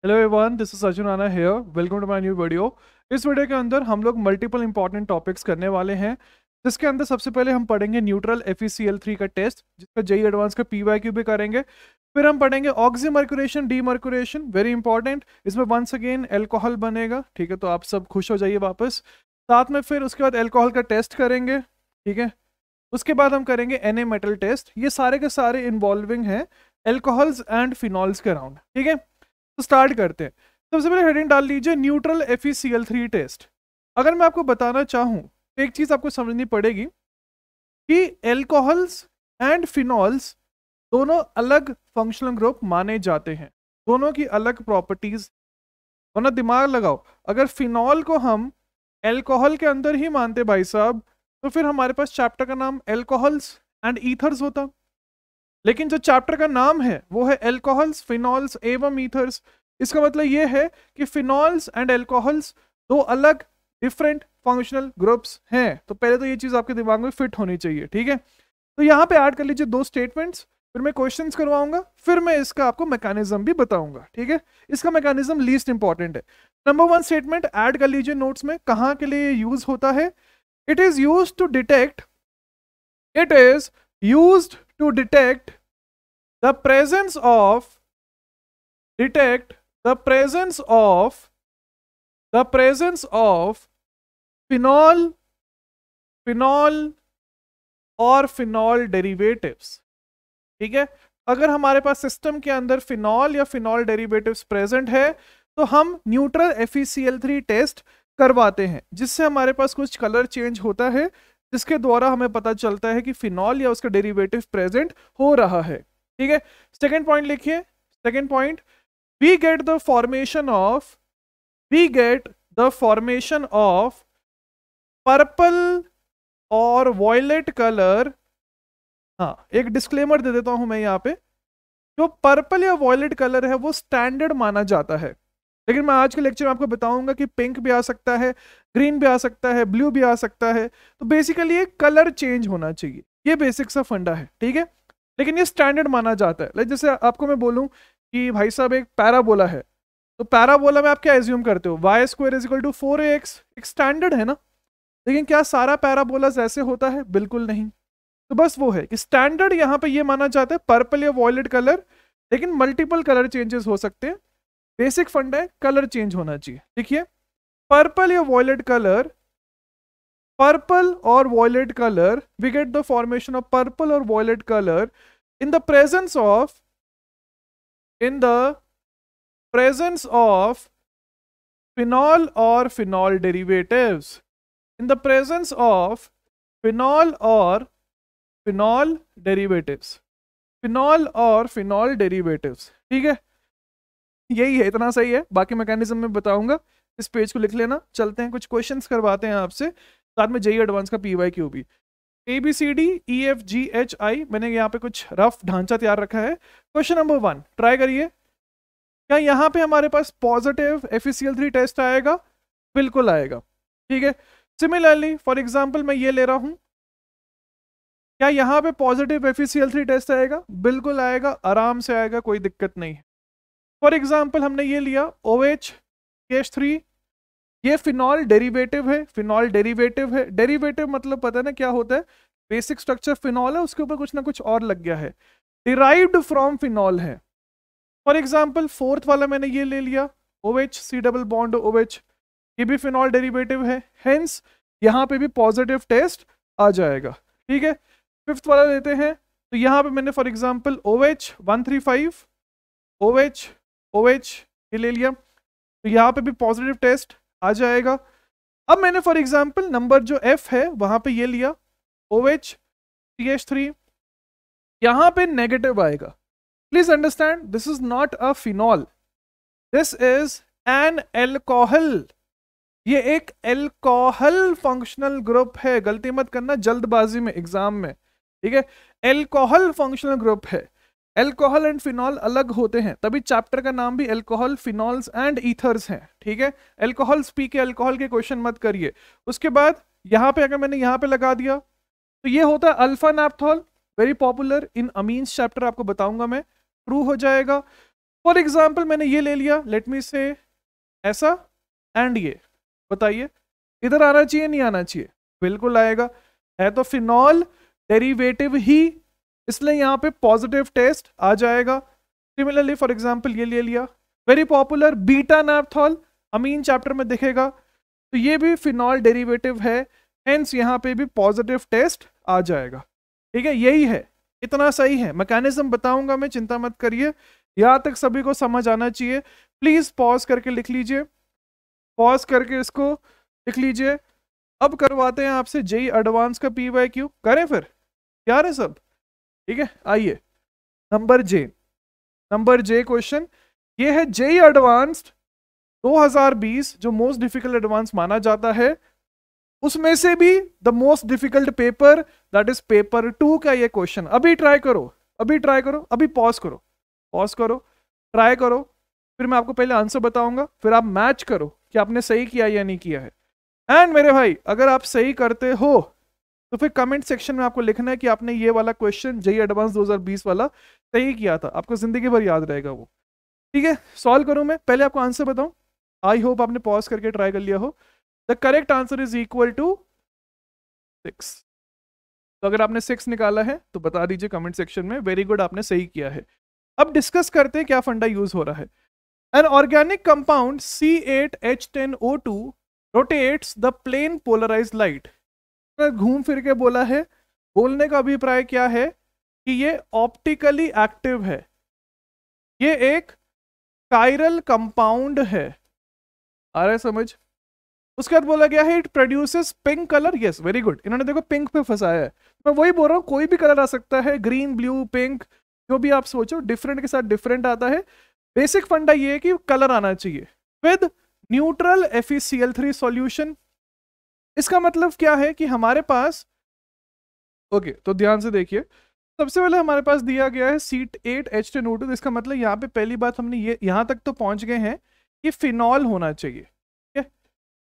Hello everyone, this is Arjun Rana here. Welcome to my new video. इस video के अंदर हम लोग मल्टीपल इंपॉर्टेंट टॉपिक्स करने वाले हैं, जिसके अंदर सबसे पहले हम पढ़ेंगे न्यूट्रल FeCl3 का टेस्ट, जिसका जेई एडवांस का PYQ भी करेंगे। फिर हम पढ़ेंगे ऑक्सीमर्क्यूरेशन डीमर्क्यूरेशन, वेरी इंपॉर्टेंट। इसमें वंस अगेन एल्कोहल बनेगा, ठीक है, तो आप सब खुश हो जाइए वापस। साथ में फिर उसके बाद एल्कोहल का टेस्ट करेंगे, ठीक है। उसके बाद हम करेंगे Na मेटल टेस्ट। ये सारे के सारे इन्वॉल्विंग हैं एल्कोहल्स एंड फिनॉल्स के अराउंड, ठीक है। तो स्टार्ट करते हैं। सबसे पहले हेडिंग डाल लीजिए न्यूट्रल FeCl3 टेस्ट। अगर मैं आपको बताना चाहूँ तो एक चीज़ आपको समझनी पड़ेगी कि एल्कोहल्स एंड फिनॉल्स दोनों अलग फंक्शनल ग्रुप माने जाते हैं, दोनों की अलग प्रॉपर्टीज। वरना दिमाग लगाओ, अगर फिनॉल को हम एल्कोहल के अंदर ही मानते भाई साहब, तो फिर हमारे पास चैप्टर का नाम एल्कोहल्स एंड ईथर्स होता। लेकिन जो चैप्टर का नाम है वो है एल्कोहल्स, फिनॉल्स एवं ईथर्स। इसका मतलब ये है कि फिनॉल्स एंड एल्कोहल्स दो अलग डिफरेंट फंक्शनल ग्रुप्स हैं। तो पहले तो ये चीज आपके दिमाग में फिट होनी चाहिए, ठीक है। तो यहाँ पे ऐड कर लीजिए दो स्टेटमेंट्स, फिर मैं क्वेश्चंस करवाऊंगा, फिर मैं इसका आपको मैकेनिज्म भी बताऊंगा, ठीक है। इसका मैकेनिज्म लीस्ट इंपॉर्टेंट है। नंबर 1 स्टेटमेंट ऐड कर लीजिए नोट्स में, कहाँ के लिए यूज होता है। It is use to detect, it is used to detect the presence of phenol और फिनॉल डेरिवेटिव्स, ठीक है। अगर हमारे पास सिस्टम के अंदर फिनॉल या फिनॉल डेरिवेटिव्स प्रेजेंट है तो हम न्यूट्रल FeCl3 टेस्ट करवाते हैं, जिससे हमारे पास कुछ कलर चेंज होता है, जिसके द्वारा हमें पता चलता है कि फिनॉल या उसका डेरिवेटिव प्रेजेंट हो रहा है, ठीक है। सेकंड पॉइंट लिखिए। Second point, we get the formation of purple और वॉयलेट कलर। हाँ, एक डिस्क्लेमर दे देता हूं मैं यहाँ पे, जो पर्पल या वॉयलेट कलर है वो स्टैंडर्ड माना जाता है, लेकिन मैं आज के लेक्चर में आपको बताऊंगा कि पिंक भी आ सकता है, ग्रीन भी आ सकता है, ब्लू भी आ सकता है। तो बेसिकली ये कलर चेंज होना चाहिए, ये बेसिक सा फंडा है, ठीक है। लेकिन ये स्टैंडर्ड माना जाता है। लाइक जैसे आपको मैं बोलूं कि भाई साहब एक पैराबोला है, तो पैराबोला में आप क्या एज्यूम करते हो, y² = 4ax, एक स्टैंडर्ड है ना। लेकिन क्या सारा पैराबोलास ऐसे होता है? बिल्कुल नहीं। तो बस वो है कि स्टैंडर्ड यहाँ पे ये माना जाता है पर्पल या वॉयलेट कलर, लेकिन मल्टीपल कलर चेंजेस हो सकते हैं। बेसिक फंड है, कलर चेंज होना चाहिए। देखिए, पर्पल या वॉयलेट कलर, पर्पल और violet colour, we get the formation of purple और violet colour in the presence of phenol और phenol derivatives, in the presence of phenol और फिनॉल डेरिवेटिव्स, ठीक है। यही है, इतना सही है। बाकी मैकेनिज्म में बताऊंगा, इस पेज को लिख लेना। चलते हैं, कुछ क्वेश्चंस करवाते हैं आपसे, साथ में जेई एडवांस का PYQ भी। ABCDEFGHI, मैंने यहाँ पे कुछ रफ ढांचा तैयार रखा है। क्वेश्चन नंबर 1 ट्राई करिए। क्या यहाँ पे हमारे पास पॉजिटिव FeCl3 टेस्ट आएगा? बिल्कुल आएगा, ठीक है। सिमिलरली फॉर एग्जाम्पल मैं ये ले रहा हूं, क्या यहाँ पे पॉजिटिव FeCl3 टेस्ट आएगा? बिल्कुल आएगा, आराम से आएगा, कोई दिक्कत नहीं है। फॉर एग्जाम्पल हमने ये लिया OH-3, ये फिनॉल डेरिवेटिव है। डेरिवेटिव मतलब पता है ना क्या होता है, बेसिक स्ट्रक्चर फिनॉल है, उसके ऊपर कुछ ना कुछ और लग गया है, डिराइव्ड फ्रॉम फिनॉल है। फॉर एग्जाम्पल फोर्थ वाला मैंने ये ले लिया OH, ये भी फिनॉल डेरिवेटिव है, हेंस यहाँ पे भी पॉजिटिव टेस्ट आ जाएगा, ठीक है। फिफ्थ वाला लेते हैं, तो यहाँ पे मैंने फॉर एग्जाम्पल OH-135, OH ये ले लिया, तो यहाँ पे भी पॉजिटिव टेस्ट आ जाएगा। अब मैंने फॉर एग्जाम्पल नंबर जो F है वहां पे ये लिया OH-CH3, यहाँ पे नेगेटिव आएगा। Please understand, this is not a phenol, this is an alcohol. ये एक एल्कोहल फंक्शनल ग्रुप है, गलती मत करना जल्दबाजी में एग्जाम में, ठीक है। एल्कोहल फंक्शनल ग्रुप है। एल्कोहल एंड फिनॉल अलग होते हैं, तभी चैप्टर का नाम भी एल्कोहल, फिनॉल्स एंड ईथर्स है, ठीक है। एल्कोहल्स पी के एल्कोहल के क्वेश्चन मत करिए। उसके बाद यहाँ पे अगर मैंने यहाँ पे लगा दिया तो ये होता है alpha naphthol, very popular in amines chapter, आपको बताऊंगा मैं, ट्रू हो जाएगा। फॉर एग्जाम्पल मैंने ये ले लिया, लेट मी से ऐसा एंड ये, बताइए इधर आना चाहिए नहीं आना चाहिए? बिल्कुल आएगा, है तो फिनॉल डेरिवेटिव ही, इसलिए यहाँ पे पॉजिटिव टेस्ट आ जाएगा। सिमिलरली फॉर एग्जाम्पल ये ले लिया, वेरी पॉपुलर बीटा नैप्थॉल, अमीन चैप्टर में दिखेगा, तो ये भी फिनॉल डेरिवेटिव है, हेंस यहाँ पे भी पॉजिटिव टेस्ट आ जाएगा। ठीक है, यही है, इतना सही है। मैकेनिज्म बताऊंगा मैं, चिंता मत करिए, यहाँ तक सभी को समझ आना चाहिए। प्लीज पॉज करके लिख लीजिए, पॉज करके इसको लिख लीजिए। अब करवाते हैं आपसे जेई एडवांस का PYQ, करें फिर, क्या है सब? ठीक है, आइए नंबर जे क्वेश्चन ये है, जेई एडवांस्ड 2020 जो मोस्ट डिफिकल्ट एडवांस माना जाता है, उसमें से भी the most difficult paper that is paper 2 का ये क्वेश्चन। अभी ट्राई करो, अभी पॉज करो, ट्राई करो, फिर मैं आपको पहले आंसर बताऊंगा, फिर आप मैच करो कि आपने सही किया या नहीं किया है। एंड मेरे भाई अगर आप सही करते हो तो फिर कमेंट सेक्शन में आपको लिखना है कि आपने ये वाला क्वेश्चन जेई एडवांस 2020 वाला सही किया था, आपको जिंदगी भर याद रहेगा वो। ठीक है, सॉल्व करूं मैं, पहले आपको आंसर बताऊं, आई होप आपने पॉज करके ट्राई कर लिया हो। The correct answer is equal to 6। तो अगर आपने 6 निकाला है तो बता दीजिए कमेंट सेक्शन में, वेरी गुड, आपने सही किया है। अब डिस्कस करते हैं क्या फंडा यूज हो रहा है। An organic compound C8H10O2 rotates the plane polarized light. घूम फिर के बोला है, बोलने का अभिप्राय क्या है कि ये ऑप्टिकली एक्टिव है, ये एक कायरल कंपाउंड है, आ रहा है समझ? उसके बाद बोला गया है it produces pink colour, yes very good, इन्होंने देखो पिंक पे फंसाया है, मैं वही बोल रहा हूँ, कोई भी कलर आ सकता है, ग्रीन ब्लू पिंक जो भी आप सोचो, डिफरेंट के साथ डिफरेंट आता है। बेसिक फंडा ये है कि कलर आना चाहिए विद न्यूट्रल FeCl3 सॉल्यूशन। इसका मतलब क्या है कि हमारे पास, ओके तो ध्यान से देखिए, सबसे पहले हमारे पास दिया गया है C8H10O2, तो इसका मतलब यहाँ पे पहली बात हमने ये यहाँ तक तो पहुंच गए हैं कि फिनॉल होना चाहिए। ठीक है,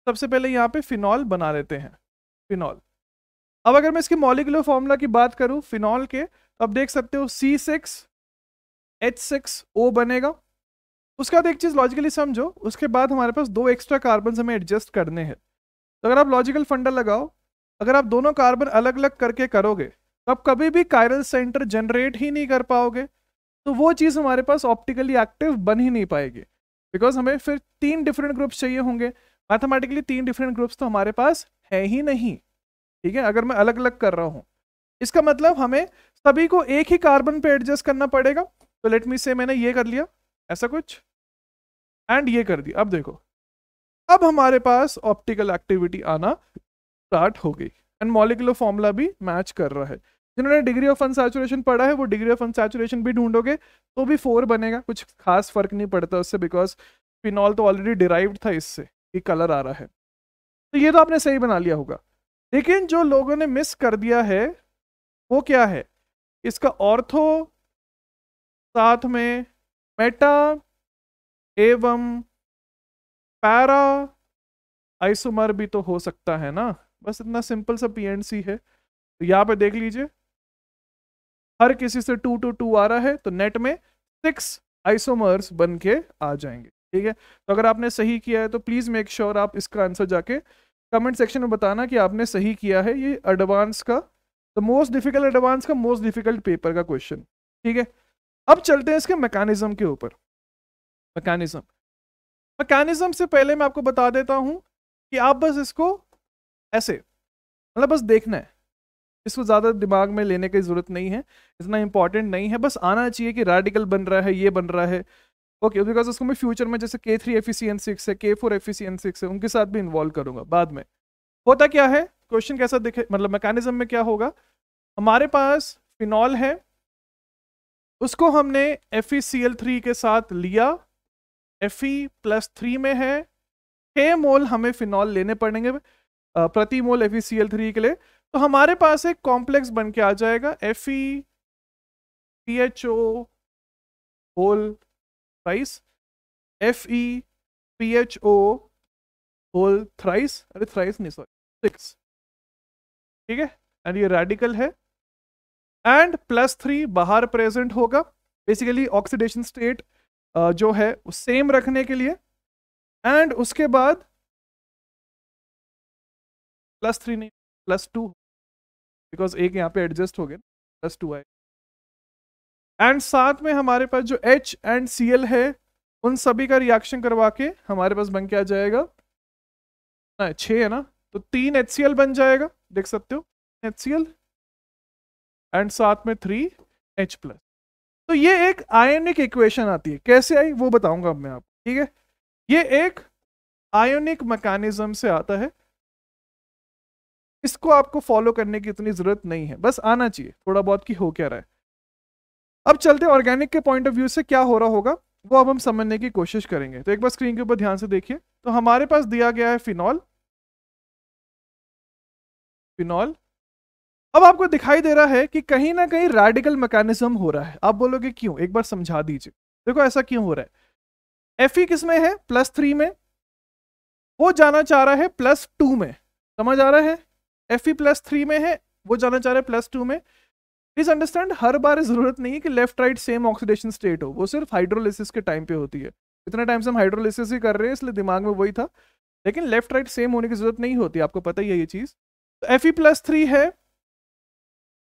सबसे पहले यहाँ पे फिनॉल बना लेते हैं, फिनॉल। अब अगर मैं इसके मॉलिक्यूलर फॉर्मूला की बात करूं फिनॉल के, तो अब देख सकते हो C6H6O बनेगा। उसके बाद एक चीज लॉजिकली समझो, उसके बाद हमारे पास 2 एक्स्ट्रा कार्बन हमें एडजस्ट करने हैं। तो अगर आप लॉजिकल फंडा लगाओ, अगर आप दोनों कार्बन अलग अलग करके करोगे तो आप कभी भी कायरल सेंटर जनरेट ही नहीं कर पाओगे, तो वो चीज़ हमारे पास ऑप्टिकली एक्टिव बन ही नहीं पाएगी, बिकॉज हमें फिर 3 डिफरेंट ग्रुप्स चाहिए होंगे। मैथमेटिकली 3 डिफरेंट ग्रुप्स तो हमारे पास है ही नहीं। ठीक है, अगर मैं अलग अलग कर रहा हूँ, इसका मतलब हमें सभी को एक ही कार्बन पे एडजस्ट करना पड़ेगा। तो लेट मी से मैंने ये कर लिया ऐसा कुछ, एंड ये कर दिया। अब देखो, अब हमारे पास ऑप्टिकल एक्टिविटी आना स्टार्ट हो गई, एंड मॉलिक्यूलर फॉर्मूला भी मैच कर रहा है। जिन्होंने डिग्री ऑफ अनसैचुरेशन पढ़ा है वो डिग्री ऑफ अनसैचुरेशन भी ढूंढोगे तो भी 4 बनेगा, कुछ खास फर्क नहीं पड़ता उससे, बिकॉज फिनॉल तो ऑलरेडी डिराइव्ड था इससे कि कलर आ रहा है। तो ये तो आपने सही बना लिया होगा, लेकिन जो लोगों ने मिस कर दिया है वो क्या है, इसका ऑर्थो साथ में मेटा एवं पैरा आइसोमर भी तो हो सकता है ना, बस इतना सिंपल सा PNC है। तो यहाँ पे देख लीजिए, हर किसी से 2 to 2 आ रहा है, तो नेट में 6 आइसोमर्स बन के आ जाएंगे। ठीक है, तो अगर आपने सही किया है तो प्लीज मेक श्योर आप इसका आंसर जाके कमेंट सेक्शन में बताना कि आपने सही किया है। ये एडवांस का, द मोस्ट डिफिकल्ट एडवांस का मोस्ट डिफिकल्ट पेपर का क्वेश्चन। ठीक है, अब चलते हैं इसके मैकेनिज्म के ऊपर। मैकेनिज्म से पहले मैं आपको बता देता हूं कि आप बस इसको ऐसे, मतलब बस देखना है, इसको ज़्यादा दिमाग में लेने की ज़रूरत नहीं है, इतना इंपॉर्टेंट नहीं है, बस आना चाहिए कि रेडिकल बन रहा है, ये बन रहा है। ओके, बिकॉज उसको मैं फ्यूचर में जैसे K3 FeCN6 है, K4 FeCN6 है, उनके साथ भी इन्वॉल्व करूंगा बाद में। होता क्या है, क्वेश्चन कैसा दिखे, मतलब मैकेनिज्म में क्या होगा, हमारे पास फिनॉल है, उसको हमने FeCl3 के साथ लिया, Fe+3 में है, 6 मोल हमें फिनॉल लेने पड़ेंगे प्रति मोल FeCl3 के लिए। तो हमारे पास एक कॉम्प्लेक्स बन के आ जाएगा FePHO whole thrice, FePHO whole thrice, अरे थ्राइस नहीं सॉरी 6। ठीक है, एंड ये रेडिकल है, एंड +3 बाहर प्रेजेंट होगा, बेसिकली ऑक्सीडेशन स्टेट जो है सेम रखने के लिए, एंड उसके बाद +3 नहीं +2, बिकॉज एक यहाँ पे एडजस्ट हो गया, +2 आए। एंड साथ में हमारे पास जो H एंड Cl है उन सभी का रिएक्शन करवा के हमारे पास बन के आ जाएगा 6 है ना, तो 3 HCl बन जाएगा, देख सकते हो HCl एंड साथ में 3H+। तो ये एक आयनिक इक्वेशन आती है, कैसे आई वो बताऊंगा अब मैं आपको, ठीक है। ये एक आयोनिक मैकेनिज्म से आता है, इसको आपको फॉलो करने की इतनी जरूरत नहीं है, बस आना चाहिए थोड़ा बहुत कि हो क्या रहा है। अब चलते ऑर्गेनिक के पॉइंट ऑफ व्यू से क्या हो रहा होगा वो अब हम समझने की कोशिश करेंगे। तो एक बार स्क्रीन के ऊपर ध्यान से देखिए, तो हमारे पास दिया गया है फिनॉल। फिनॉल अब आपको दिखाई दे रहा है कि कहीं ना कहीं रेडिकल मैकेनिज्म हो रहा है। आप बोलोगे क्यों, एक बार समझा दीजिए। देखो ऐसा क्यों हो रहा है, Fe किस में है +3 में, वो जाना चाह रहा है +2 में, समझ आ रहा है। Fe +3 में है, वो जाना चाह रहा है +2 में। प्लीज अंडरस्टैंड, हर बार जरूरत नहीं है कि left right same oxidation state हो, वो सिर्फ हाइड्रोलिसिस के टाइम पे होती है। इतने टाइम से हम हाइड्रोलिसिस ही कर रहे हैं इसलिए दिमाग में वही था, लेकिन लेफ्ट राइट सेम होने की जरूरत नहीं होती, आपको पता ही है ये चीज। तो Fe +3 है,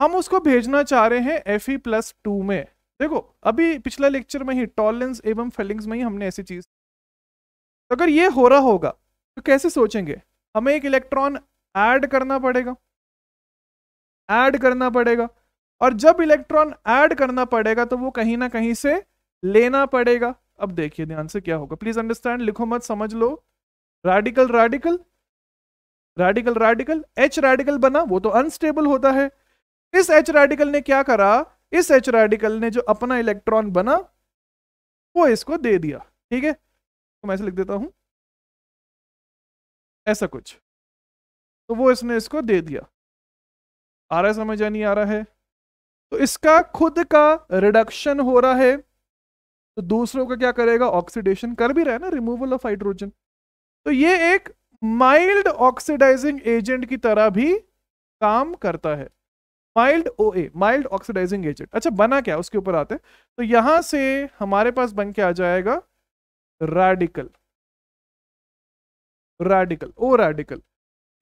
हम उसको भेजना चाह रहे हैं Fe +2 में। देखो अभी पिछले लेक्चर में ही टॉलरेंस एवं फेलिंग्स में ही हमने ऐसी चीज, तो अगर ये हो रहा होगा तो कैसे सोचेंगे, हमें एक इलेक्ट्रॉन ऐड करना पड़ेगा, ऐड करना पड़ेगा, और जब इलेक्ट्रॉन ऐड करना पड़ेगा तो वो कहीं ना कहीं से लेना पड़ेगा। अब देखिए ध्यान से क्या होगा, प्लीज अंडरस्टैंड, लिखो मत, समझ लो। Radical radical radical radical, H radical बना, वो तो अनस्टेबल होता है। इस H रेडिकल ने क्या करा, इस H रेडिकल ने जो अपना इलेक्ट्रॉन बना वो इसको दे दिया, ठीक है। तो मैं ऐसे लिख देता हूं, ऐसा कुछ, तो वो इसने इसको दे दिया। आ रहा है समझ या नहीं आ रहा है। तो इसका खुद का रिडक्शन हो रहा है, तो दूसरों का क्या करेगा, ऑक्सीडेशन कर भी रहा है ना, रिमूवल ऑफ हाइड्रोजन। तो ये एक माइल्ड ऑक्सीडाइजिंग एजेंट की तरह भी काम करता है, mild OA, mild oxidizing agent. अच्छा बना क्या, उसके ऊपर आते हैं। तो यहां से हमारे पास बन के आ जाएगा रेडिकल, रेडिकल O रेडिकल।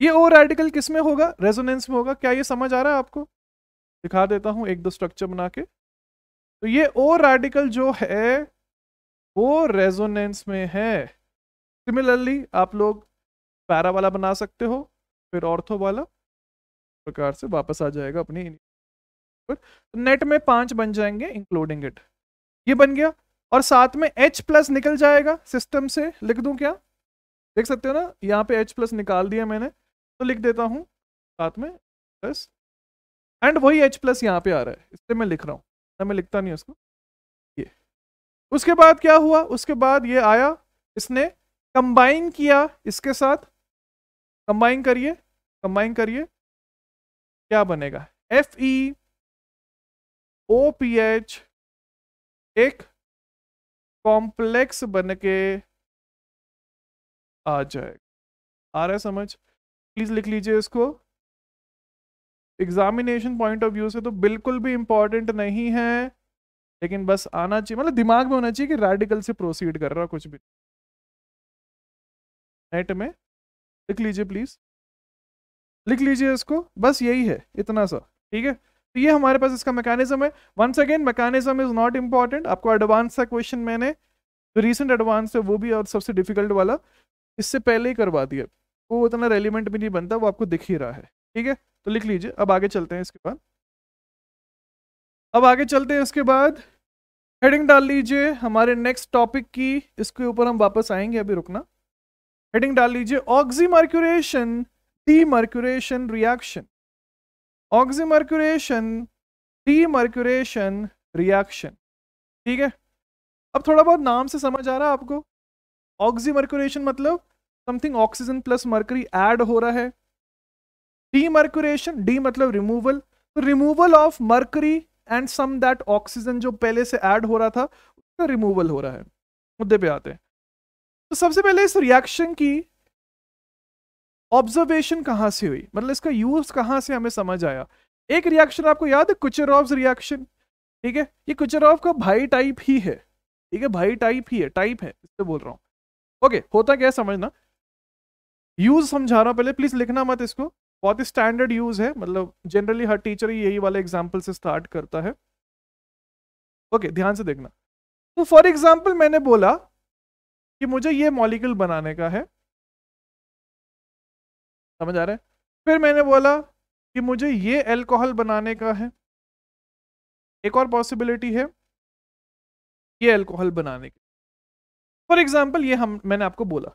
ये O रेडिकल किस में होगा, रेजोनेंस में होगा। क्या ये समझ आ रहा है आपको, दिखा देता हूं एक दो स्ट्रक्चर बना के। तो ये O रेडिकल जो है वो रेजोनेंस में है। सिमिलरली आप लोग पैरा वाला बना सकते हो, फिर ऑर्थो वाला, प्रकार से वापस आ जाएगा अपनी। नेट में 5 बन जाएंगे इंक्लूडिंग इट, ये बन गया। और साथ में H+ निकल जाएगा सिस्टम से, लिख दूं क्या, देख सकते हो ना, यहाँ पे H+ निकाल दिया मैंने, तो लिख देता हूं साथ में प्लस, एंड वही H+ यहाँ पे आ रहा है, इसलिए मैं लिख रहा हूँ, मैं लिखता नहीं उसको। ये उसके बाद क्या हुआ, उसके बाद ये आया, इसने कंबाइन किया इसके साथ, कंबाइन करिए, कंबाइन करिए, क्या बनेगा, FeOPH एक कॉम्प्लेक्स बन के आ जाएगा। आ रहा है समझ, प्लीज लिख लीजिए इसको। एग्जामिनेशन पॉइंट ऑफ व्यू से तो बिल्कुल भी इंपॉर्टेंट नहीं है, लेकिन बस आना चाहिए, मतलब दिमाग में होना चाहिए कि रेडिकल से प्रोसीड कर रहा, कुछ भी। नेट में लिख लीजिए प्लीज, लिख लीजिए इसको, बस यही है, इतना सा, ठीक है। तो ये हमारे पास इसका मैकेनिज्म है। Once again mechanism is not important, आपको एडवांस सा क्वेश्चन मैंने जो रिसेंट एडवांस है वो भी और सबसे डिफिकल्ट वाला इससे पहले ही करवा दिया, वो उतना रेलिवेंट भी नहीं बनता, वो आपको दिख ही रहा है, ठीक है। तो लिख लीजिए, अब आगे चलते हैं इसके बाद, अब आगे चलते हैं इसके बाद हेडिंग डाल लीजिए हमारे नेक्स्ट टॉपिक की, इसके ऊपर हम वापस आएंगे, अभी रुकना। हेडिंग डाल लीजिए oxymercuration demercuration reaction, oxymercuration demercuration reaction, ठीक है। अब थोड़ा बहुत नाम से समझ आ रहा है आपको, ऑक्सीमर्क्यूरेशन मतलब something oxygen plus mercury add हो रहा है। डीमर्क्यूरेशन, डी मतलब रिमूवल, तो removal of mercury and some that oxygen जो पहले से ऐड हो रहा था उसका रिमूवल हो रहा है। मुद्दे पे आते हैं। तो सबसे पहले इस रिएक्शन की ऑब्जर्वेशन कहां से हुई, मतलब इसका यूज कहां से हमें समझ आया। एक रिएक्शन आपको याद है, कुचेरोव्स रिएक्शन, ठीक है। ये कुचेरोव का भाई टाइप ही है, ठीक है भाई, टाइप ही है, टाइप है, इससे बोल रहा हूँ। ओके, होता क्या है समझना, यूज समझा रहा हूँ, पहले प्लीज लिखना मत इसको, बहुत ही स्टैंडर्ड यूज है, मतलब जनरली हर टीचर ही यही वाले एग्जाम्पल से स्टार्ट करता है। ओके, ध्यान से देखना। तो फॉर एग्जाम्पल मैंने बोला कि मुझे ये मॉलिक्यूल बनाने का है, समझ आ रहा है। फिर मैंने बोला कि मुझे ये अल्कोहल बनाने का है, एक और पॉसिबिलिटी है ये अल्कोहल बनाने की। फॉर एग्जाम्पल ये मैंने आपको बोला।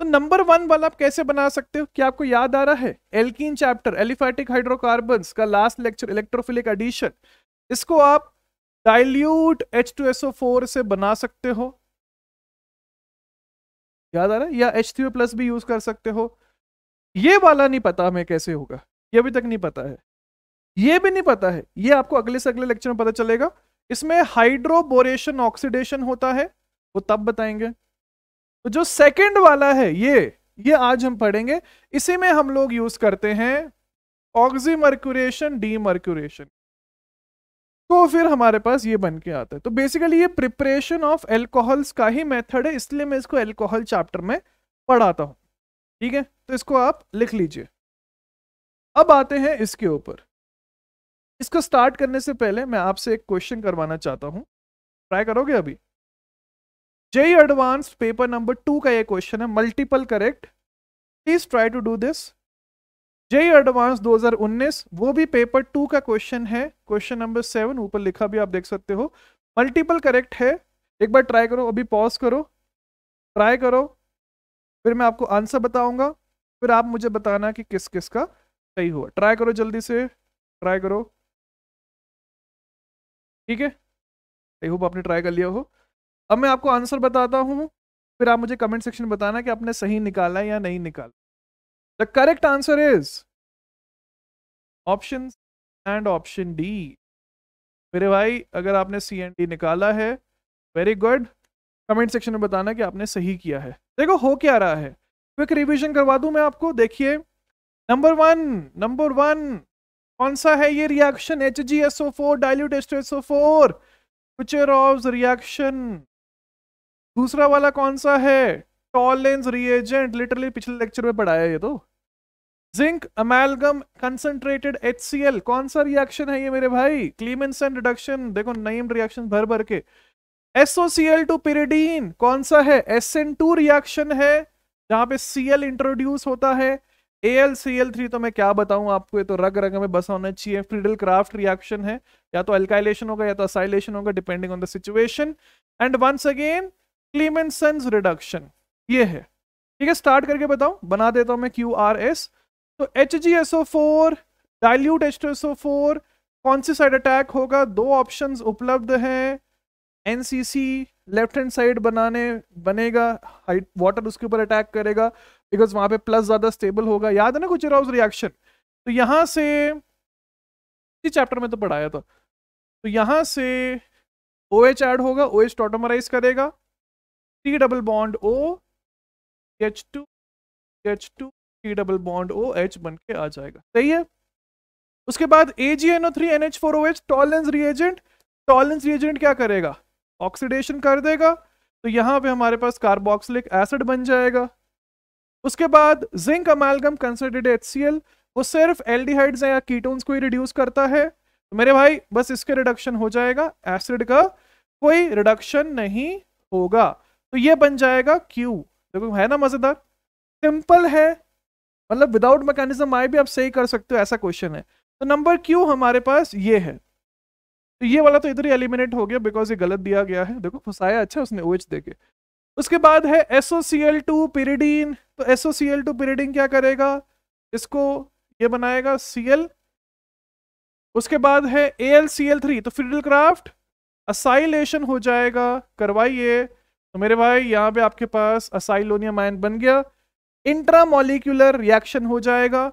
तो नंबर 1 वाला आप कैसे बना सकते हो, क्या आपको याद आ रहा है एल्कीन चैप्टर, एलिफैटिक हाइड्रोकार्बन्स का लास्ट लेक्चर, इलेक्ट्रोफिलिक एडिशन, इसको आप डाइल्यूट H2SO4 से बना सकते हो, याद आ रहा है, या H3O+ भी यूज कर सकते हो। ये वाला नहीं पता हमें कैसे होगा, ये अभी तक नहीं पता है, ये भी नहीं पता है, ये आपको अगले से अगले लेक्चर में पता चलेगा। इसमें हाइड्रोबोरेशन ऑक्सीडेशन होता है, वो तब बताएंगे। तो जो सेकंड वाला है ये आज हम पढ़ेंगे। इसी में हम लोग यूज करते हैं ऑक्सीमर्क्यूरेशन, डीमर्क्यूरेशन। तो फिर हमारे पास ये बन के आता है। तो बेसिकली ये प्रिपरेशन ऑफ एल्कोहल्स का ही मेथड है, इसलिए मैं इसको एल्कोहल चैप्टर में पढ़ाता हूं। ठीक है, तो इसको आप लिख लीजिए। अब आते हैं इसके ऊपर। इसको स्टार्ट करने से पहले मैं आपसे एक क्वेश्चन करवाना चाहता हूं, ट्राई करोगे अभी? जेई एडवांस पेपर नंबर 2 का ये क्वेश्चन है, multiple correct, please try to do this. JEE advance 2019, वो भी पेपर 2 का क्वेश्चन है, क्वेश्चन नंबर 7, ऊपर लिखा भी आप देख सकते हो, मल्टीपल करेक्ट है। एक बार ट्राई करो, अभी पॉज करो, ट्राई करो, फिर मैं आपको आंसर बताऊंगा, फिर आप मुझे बताना कि किस किस का सही हुआ। ट्राई करो, जल्दी से ट्राई करो, ठीक है, आई होप आपने ट्राई कर लिया हो। अब मैं आपको आंसर बताता हूं, फिर आप मुझे कमेंट सेक्शन में बताना कि आपने सही निकाला है या नहीं निकाला। The correct answer is option and option D. मेरे भाई, अगर आपने सी एंड डी निकाला है, वेरी गुड, कमेंट सेक्शन में बताना कि आपने सही किया है। देखो हो क्या रहा है, क्विक रिवीजन करवा दूं मैं आपको। देखिए, नंबर वन कौन सा है ये reaction, HgSO4 dilute H2SO4, कुचेरोव्स reaction. दूसरा वाला कौन सा है, टॉलेंस रिएजेंट, लिटरली पिछले लेक्चर में पढ़ाया ये तो। जिंक अमेलगम कंसंट्रेटेड HCl, कौन सा रिएक्शन है ये मेरे भाई, क्लीमेंसन रिडक्शन, देखो नेम्ड रिएक्शन भर भर के। SOCl टू pyridine, कौन सा है, SN2 रिएक्शन है, जहां पे Cl इंट्रोड्यूस होता है। AlCl3 तो मैं क्या बताऊं आपको, ये तो रग रग में बसा होना चाहिए। फ्रीडल क्राफ्ट रिएक्शन है, या तो अल्काइलेशन होगा या तो असाइलेशन होगा, depending on the situation. And once again Clemmensen reduction, ये है। ठीक है, स्टार्ट करके बताओ, बना देता हूं मैं QRS। तो HgSO4 डाइल्यूट H2SO4 कौन सी साइड अटैक होगा, दो ऑप्शंस उपलब्ध हैं। NCC लेफ्ट हैंड साइड बनेगा, हाइट वाटर उसके ऊपर अटैक करेगा, बिकॉज वहां पे प्लस ज्यादा स्टेबल होगा। याद है ना कुचेरोव्स रिएक्शन, तो यहां से इसी चैप्टर में तो पढ़ाया था। तो यहां से OH ऐड होगा, OH टॉटोमराइज करेगा, C double bond O, H2 C double bond OH बन के आ जाएगा, सही है। उसके बाद AgNO3 NH4OH Tollens reagent, Tollens reagent क्या करेगा, ऑक्सीडेशन कर देगा, तो यहां पे हमारे पास कार्बोक्सिलिक एसिड बन जाएगा। उसके बाद जिंक अमेलगम कंसंट्रेटेड HCl, वो सिर्फ एल्डिहाइड्स या कीटोन्स को ही रिड्यूस करता है, तो मेरे भाई बस इसके रिडक्शन हो जाएगा, एसिड का कोई रिडक्शन नहीं होगा, तो ये बन जाएगा Q। देखो है ना मजेदार, सिंपल है, मतलब विदाउट मैकेनिज्म आए भी आप सही कर सकते हो, ऐसा क्वेश्चन है। तो नंबर Q हमारे पास ये है। तो ये वाला तो इधर ही एलिमिनेट हो गया, बिकॉज ये गलत दिया गया है, देखो फंसाया अच्छा उसने OH देके। उसके बाद है SOCl2 pyridine, तो SOCl2 pyridine क्या करेगा, इसको ये बनाएगा Cl। उसके बाद है AlCl3, तो फ्रीडल क्राफ्ट असाइलेशन हो जाएगा, करवाइए। तो मेरे भाई यहाँ पे आपके पास असाइलोनियम आयन बन गया, इंट्रामोलिक्यूलर रिएक्शन हो जाएगा,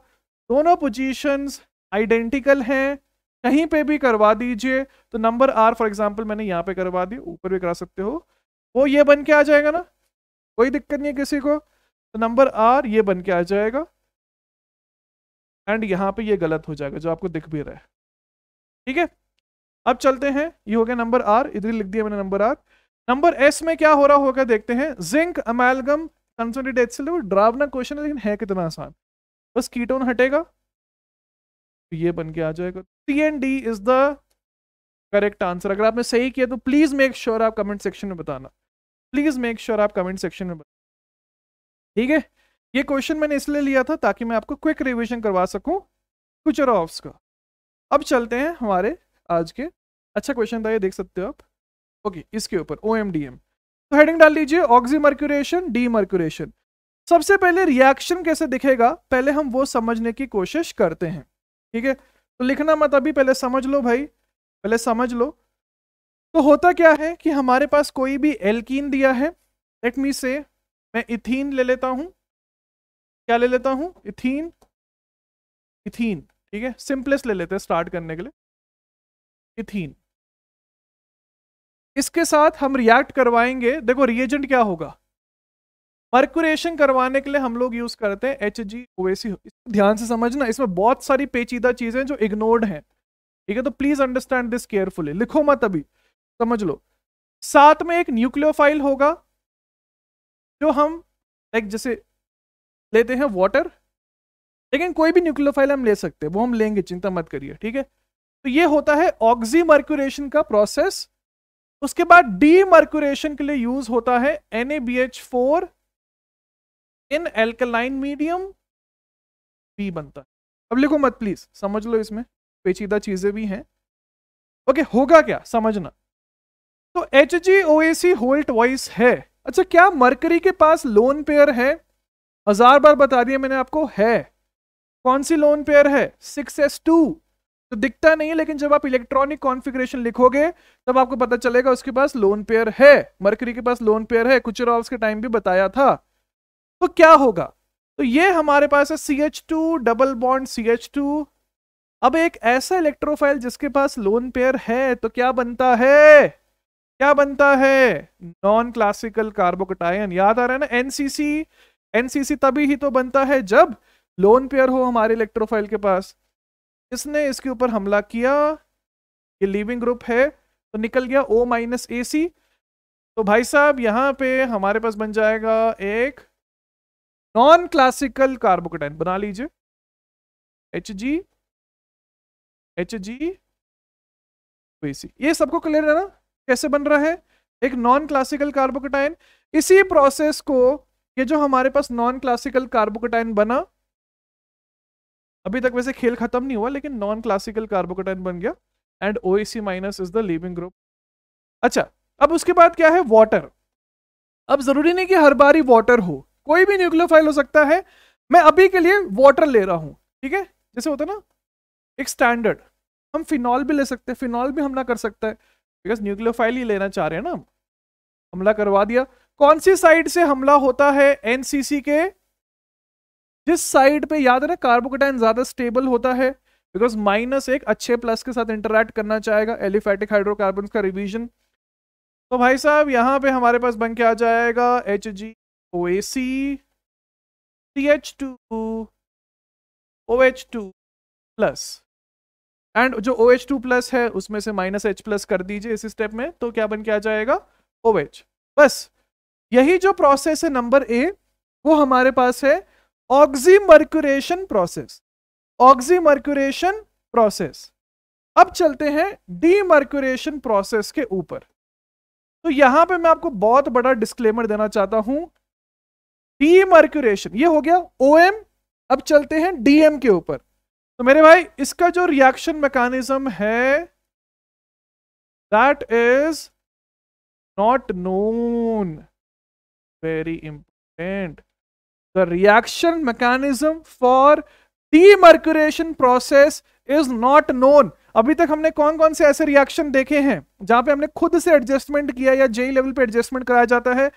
दोनों पोजीशंस आइडेंटिकल हैं, कहीं पे भी करवा दीजिए। तो नंबर R फॉर एग्जांपल मैंने यहाँ पे करवा दी, ऊपर भी करा सकते हो, वो ये बन के आ जाएगा ना, कोई दिक्कत नहीं है किसी को। तो नंबर R ये बन के आ जाएगा, एंड यहाँ पे ये गलत हो जाएगा जो आपको दिख भी रहा है। ठीक है, अब चलते हैं, ये हो गया नंबर R, इधर लिख दिया मैंने नंबर R। नंबर एस में क्या हो रहा होगा देखते हैं, जिंक अमेलगम कंसंट्रेटेड HCl। डरावना क्वेश्चन है लेकिन है कितना आसान, बस कीटोन हटेगा तो ये बन के आ जाएगा। CND is the correct answer. अगर आपने सही किया तो प्लीज मेक श्योर आप कमेंट सेक्शन में बताना, प्लीज मेक श्योर आप कमेंट सेक्शन में बताना, ठीक है। ये क्वेश्चन मैंने इसलिए लिया था ताकि मैं आपको क्विक रिवीजन करवा सकूं फ्यूचर ऑफ्स का। अब चलते हैं हमारे आज के, अच्छा क्वेश्चन था ये, देख सकते हो आप। ओके, इसके ऊपर OMDM, तो हेडिंग डाल लीजिए ऑक्सीमर्क्यूरेशन डीमर्क्यूरेशन। सबसे पहले रिएक्शन कैसे दिखेगा पहले हम वो समझने की कोशिश करते हैं, ठीक है। तो लिखना मत अभी, पहले समझ लो भाई, पहले समझ लो। तो होता क्या है कि हमारे पास कोई भी एल्कीन दिया है, लेट मी से मैं इथीन ले लेता हूं, क्या ले लेता हूं, इथीन, इथीन, ठीक है, सिंपलेस्ट ले लेते हैं स्टार्ट करने के लिए, इथीन। इसके साथ हम रिएक्ट करवाएंगे, देखो रिएजेंट क्या होगा, मर्क्यूरेशन करवाने के लिए हम लोग यूज करते हैं HgOAc। ध्यान से समझना, इसमें बहुत सारी पेचीदा चीजें जो इग्नोर्ड हैं, ठीक है, तो प्लीज अंडरस्टैंड दिस केयरफुली, लिखो मत अभी, समझ लो। साथ में एक न्यूक्लियोफाइल होगा जो हम एक जैसे लेते हैं वाटर, लेकिन कोई भी न्यूक्लियोफाइल हम ले सकते हैं, वो हम लेंगे, चिंता मत करिए, ठीक है। तो ये होता है ऑक्सीमर्क्यूरेशन का प्रोसेस। उसके बाद डीमर्क्यूरेशन के लिए यूज होता है NaBH4 in alkaline medium, B बनता है। अब लिखो मत प्लीज, समझ लो, इसमें पेचीदा चीजें भी हैं। ओके, होगा क्या समझना। तो HgOAc होल ट्वाइस है। अच्छा, क्या मरकरी के पास लोन पेयर है? 1000 बार बता दिया मैंने आपको, है। कौन सी लोन पेयर है? 6s2। तो दिखता नहीं है, लेकिन जब आप इलेक्ट्रॉनिक कॉन्फ़िगरेशन लिखोगे तब आपको पता चलेगा उसके पास लोन पेयर है, मरकरी के पास लोन पेयर है, कुचेरोव्स के टाइम भी बताया था। तो क्या होगा, तो ये हमारे पास है CH2 डबल बॉन्ड CH2। अब एक ऐसा इलेक्ट्रोफाइल जिसके पास लोन पेयर है तो क्या बनता है, क्या बनता है, नॉन क्लासिकल कार्बोकटायन। याद आ रहा है ना, NCC, NCC तभी ही तो बनता है जब लोन पेयर हो हमारे इलेक्ट्रोफाइल के पास। इसने इसके ऊपर हमला किया, ये लीविंग ग्रुप है तो निकल गया O-AC। तो भाई साहब यहां पे हमारे पास बन जाएगा एक नॉन क्लासिकल कार्बोकटायन, बना लीजिए HgOAc। ये सबको क्लियर है ना कैसे बन रहा है एक नॉन क्लासिकल कार्बोकटायन। इसी प्रोसेस को, ये जो हमारे पास नॉन क्लासिकल कार्बोकटायन बना, अभी तक वैसे खेल खत्म नहीं हुआ लेकिन नॉन क्लासिकल कार्बोकटायन बन गया and OAc minus is the leaving group. अच्छा, अब उसके बाद क्या है, वाटर। अब जरूरी नहीं कि हर बार ही वाटर हो, कोई भी न्यूक्लियोफाइल हो सकता है। मैं अभी के लिए वाटर ले रहा हूं, ठीक है, जैसे होता है ना एक स्टैंडर्ड, हम फिनॉल भी ले सकते हैं, फिनॉल भी हमला कर सकता है, बिकॉज न्यूक्लियोफाइल ही लेना चाह रहे हैं ना हम। हमला करवा दिया। कौन सी साइड से हमला होता है NCC के, जिस साइड पे याद है ना कार्बोकटायन ज्यादा स्टेबल होता है, बिकॉज माइनस एक अच्छे प्लस के साथ इंटरैक्ट करना चाहेगा, एलिफैटिक हाइड्रोकार्बन का रिवीजन। तो भाई साहब यहां पे हमारे पास बन के आ जाएगा HgOAc CH2 OH2 plus, and जो OH2 प्लस है उसमें से माइनस H प्लस कर दीजिए इस स्टेप में, तो क्या बन के आ जाएगा OH। बस यही जो प्रोसेस है नंबर A, वो हमारे पास है ऑक्सीमर्क्यूरेशन प्रोसेस, ऑक्सीमर्क्यूरेशन प्रोसेस। अब चलते हैं डीमर्क्यूरेशन प्रोसेस के ऊपर। तो यहां पे मैं आपको बहुत बड़ा डिस्क्लेमर देना चाहता हूं। डीमर्क्यूरेशन ये हो गया OM, अब चलते हैं DM के ऊपर। तो मेरे भाई इसका जो रिएक्शन मैकेनिज्म है that is not known, very important. The reaction mechanism for demercuration process is not known। अभी तक हमने कौन कौन से ऐसे रिएक्शन देखे हैं जहां पे हमने खुद से एडजस्टमेंट किया या जेई लेवल पे एडजस्टमेंट कराया जाता है?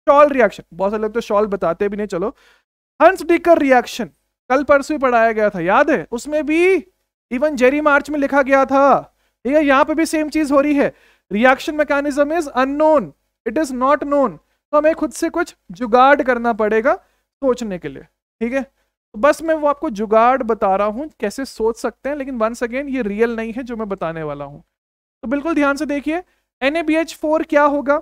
शॉल रिएक्शन, बहुत सारे लोग तो शॉल बताते भी नहीं, चलो हंस डिकर रिएक्शन कल परसों पढ़ाया गया था, याद है, उसमें भी इवन जेरी मार्च में लिखा गया था, ठीक है। यहां पे भी सेम चीज हो रही है, reaction mechanism is unknown, it is not known. तो हमें खुद से कुछ जुगाड़ करना पड़ेगा सोचने के लिए, ठीक है। तो बस मैं वो आपको जुगाड़ बता रहा हूं कैसे सोच सकते हैं, लेकिन वंस अगेन ये रियल नहीं है जो मैं बताने वाला हूं। तो बिल्कुल ध्यान से देखिए, NaBH4 क्या होगा,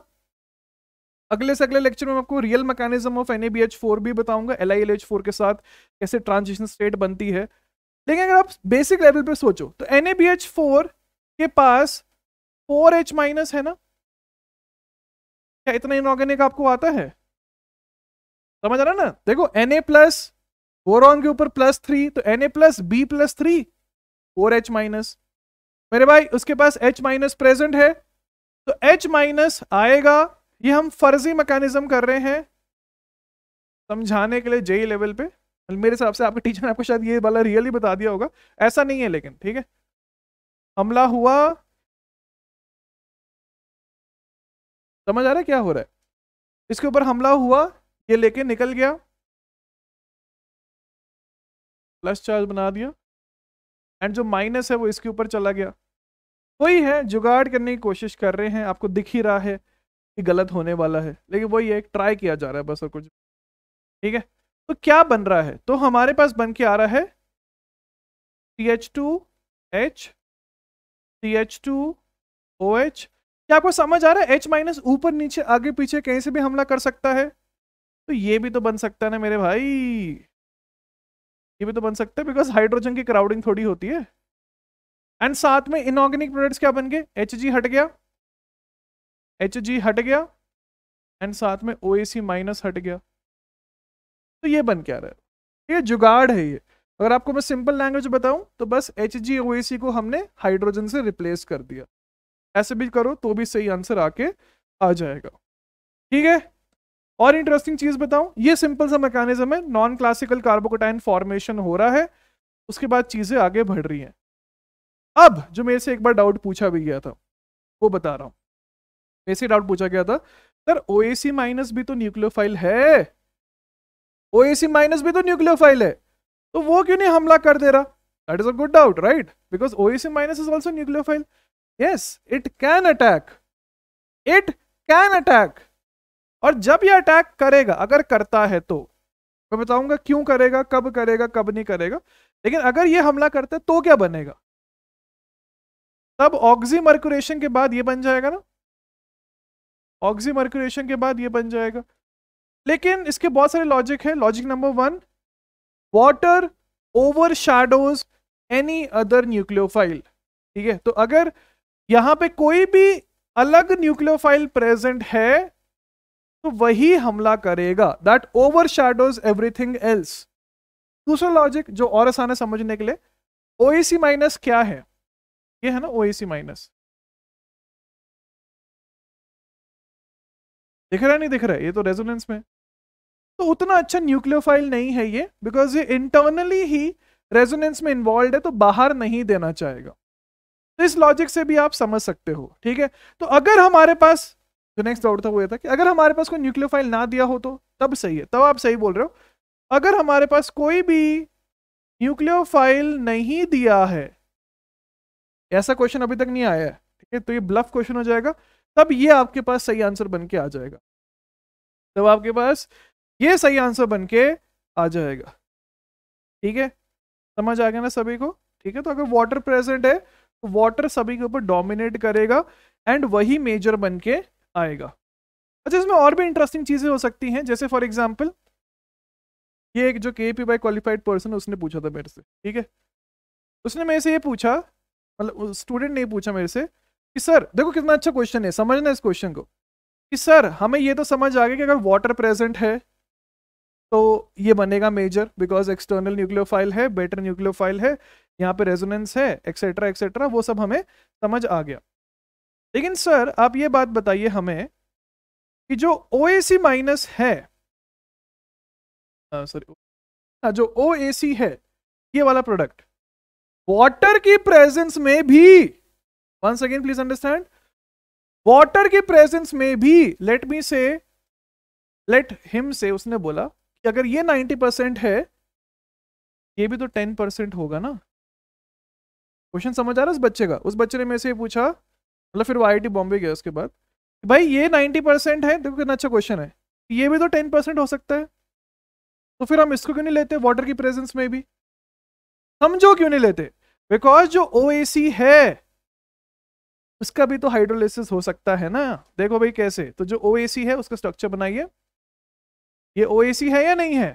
अगले से अगले लेक्चर में मैं आपको रियल मैकेनिज्म ऑफ NaBH4 भी बताऊंगा, LiLH4 के साथ कैसे ट्रांजिशन स्टेट बनती है। लेकिन अगर आप बेसिक लेवल पे सोचो तो NaBH4 के पास 4H माइनस है ना, क्या इतना इनऑर्गेनिक आपको आता है? समझ रहा ना? देखो Na प्लस बोरॉन के ऊपर +3, तो Na plus B plus 3 4H minus, मेरे भाई उसके पास H माइनस प्रेजेंट है, तो H माइनस आएगा। ये हम फर्जी मैकेनिज्म कर रहे हैं समझाने के लिए जेई लेवल पे। मेरे हिसाब से आपके टीचर ने आपको शायद ये वाला रियली बता दिया होगा, ऐसा नहीं है लेकिन ठीक है। हमला हुआ, समझ आ रहा है क्या हो रहा है? इसके ऊपर हमला हुआ, ये लेके निकल गया, प्लस चार्ज बना दिया, एंड जो माइनस है वो इसके ऊपर चला गया। वही है, जुगाड़ करने की कोशिश कर रहे हैं, आपको दिख ही रहा है कि गलत होने वाला है, लेकिन वही है, ट्राई किया जा रहा है बस और कुछ। ठीक है, तो क्या बन रहा है? तो हमारे पास बन के आ रहा है CH2H CH2OH। क्या आपको समझ आ रहा है? H माइनस ऊपर नीचे आगे पीछे कहीं से भी हमला कर सकता है, तो ये भी तो बन सकता है ना मेरे भाई, ये भी तो बन सकता है, बिकॉज हाइड्रोजन की क्राउडिंग थोड़ी होती है। एंड साथ में इनऑर्गेनिक प्रोडक्ट्स क्या बन गए? Hg हट गया, Hg हट गया, एंड साथ में OAC माइनस हट गया, तो ये बन क्या रहा है? ये जुगाड़ है ये। अगर आपको मैं सिंपल लैंग्वेज बताऊं तो बस HgOAC को हमने हाइड्रोजन से रिप्लेस कर दिया। ऐसे भी करो तो भी सही आंसर आके आ जाएगा। ठीक है, और इंटरेस्टिंग चीज बताऊं, ये सिंपल सा मैकेनिज्म है, नॉन क्लासिकल कार्बोकेटाइन फॉर्मेशन हो रहा है, उसके बाद चीजें आगे बढ़ रही हैं। अब जो मेरे से एक बार डाउट पूछा भी गया था वो बता रहा हूं। मेरे से डाउट पूछा गया था, सर OAC माइनस भी तो न्यूक्लियोफाइल है, OAC माइनस भी तो न्यूक्लियोफाइल है, तो वो क्यों नहीं हमला कर दे रहा? That is a good doubt, right? Because OAC minus is also nucleophile. Yes, it can attack, it can attack. और जब ये अटैक करेगा, अगर करता है तो मैं बताऊंगा क्यों करेगा, कब नहीं करेगा, लेकिन अगर ये हमला करता है तो क्या बनेगा? तब ऑक्सीमर्कुरेशन के बाद ये बन जाएगा ना, ऑक्सीमर्कुरेशन के बाद ये बन जाएगा। लेकिन इसके बहुत सारे लॉजिक है। Logic number 1, water ओवरशैडोज any other nucleophile. ठीक है, तो अगर यहां पे कोई भी अलग न्यूक्लियोफाइल प्रेजेंट है तो वही हमला करेगा, दैट ओवरशैडोज एवरीथिंग एल्स। दूसरा लॉजिक जो और आसान है समझने के लिए, OAC माइनस क्या है? ये है ना OAC माइनस, दिख रहा है नहीं दिख रहा है? ये तो रेजोनेंस में, तो उतना अच्छा न्यूक्लियोफाइल नहीं है ये, बिकॉज ये इंटरनली ही रेजोनेंस में इन्वॉल्व है, तो बाहर नहीं देना चाहेगा। तो इस लॉजिक से भी आप समझ सकते हो। ठीक है, तो अगर हमारे पास, जो नेक्स्ट डाउट था वो ये था कि अगर हमारे पास कोई न्यूक्लियोफाइल ना दिया हो तो तब सही है, तब आप सही बोल रहे हो। अगर हमारे पास कोई भी न्यूक्लियोफाइल नहीं दिया है, ऐसा क्वेश्चन अभी तक नहीं आया है, ठीक है, तो ये ब्लफ क्वेश्चन हो जाएगा, तब ये आपके पास सही आंसर बन के आ जाएगा, तब आपके पास ये सही आंसर बन के आ जाएगा। ठीक है, समझ आ गया ना सभी को? ठीक है, तो अगर वाटर प्रेजेंट है तो वाटर सभी के ऊपर डोमिनेट करेगा एंड वही मेजर बन के आएगा। अच्छा, इसमें और भी इंटरेस्टिंग चीजें हो सकती हैं, जैसे फॉर एग्जांपल ये एक जो KP बाय क्वालिफाइड पर्सन उसने पूछा था मेरे से। ठीक है, उसने मेरे से ये पूछा, मतलब स्टूडेंट ने पूछा मेरे से कि सर देखो कितना अच्छा क्वेश्चन है, समझना इस क्वेश्चन को, कि सर हमें ये तो समझ आ गया कि अगर वाटर प्रेजेंट है तो ये बनेगा मेजर, बिकॉज एक्सटर्नल न्यूक्लियोफाइल है, बेटर न्यूक्लियोफाइल है, यहाँ पे रेजोनेंस है, एक्सेट्रा एक्सेट्रा, वो सब हमें समझ आ गया। लेकिन सर आप ये बात बताइए हमें कि जो OAC माइनस है, सॉरी जो OAC है ये वाला प्रोडक्ट, वाटर की प्रेजेंस में भी, once again please understand, water की प्रेजेंस में भी, लेट हिम से, उसने बोला कि अगर ये 90% है ये भी तो 10% होगा ना। क्वेश्चन समझ आ रहा है उस बच्चे का? उस बच्चे ने मेरे से ये पूछा, मतलब फिर वो IIT बॉम्बे गया उसके बाद, भाई ये 90% है, देखो कितना अच्छा क्वेश्चन है, ये भी तो 10% हो सकता है, तो फिर हम इसको क्यों नहीं लेते वाटर की प्रेजेंस में भी? समझो क्यों नहीं लेते, बिकॉज जो OAC है उसका भी तो हाइड्रोलिसिस हो सकता है ना। देखो भाई कैसे, तो जो OAC है उसका स्ट्रक्चर बनाइए, ये OAC है या नहीं है।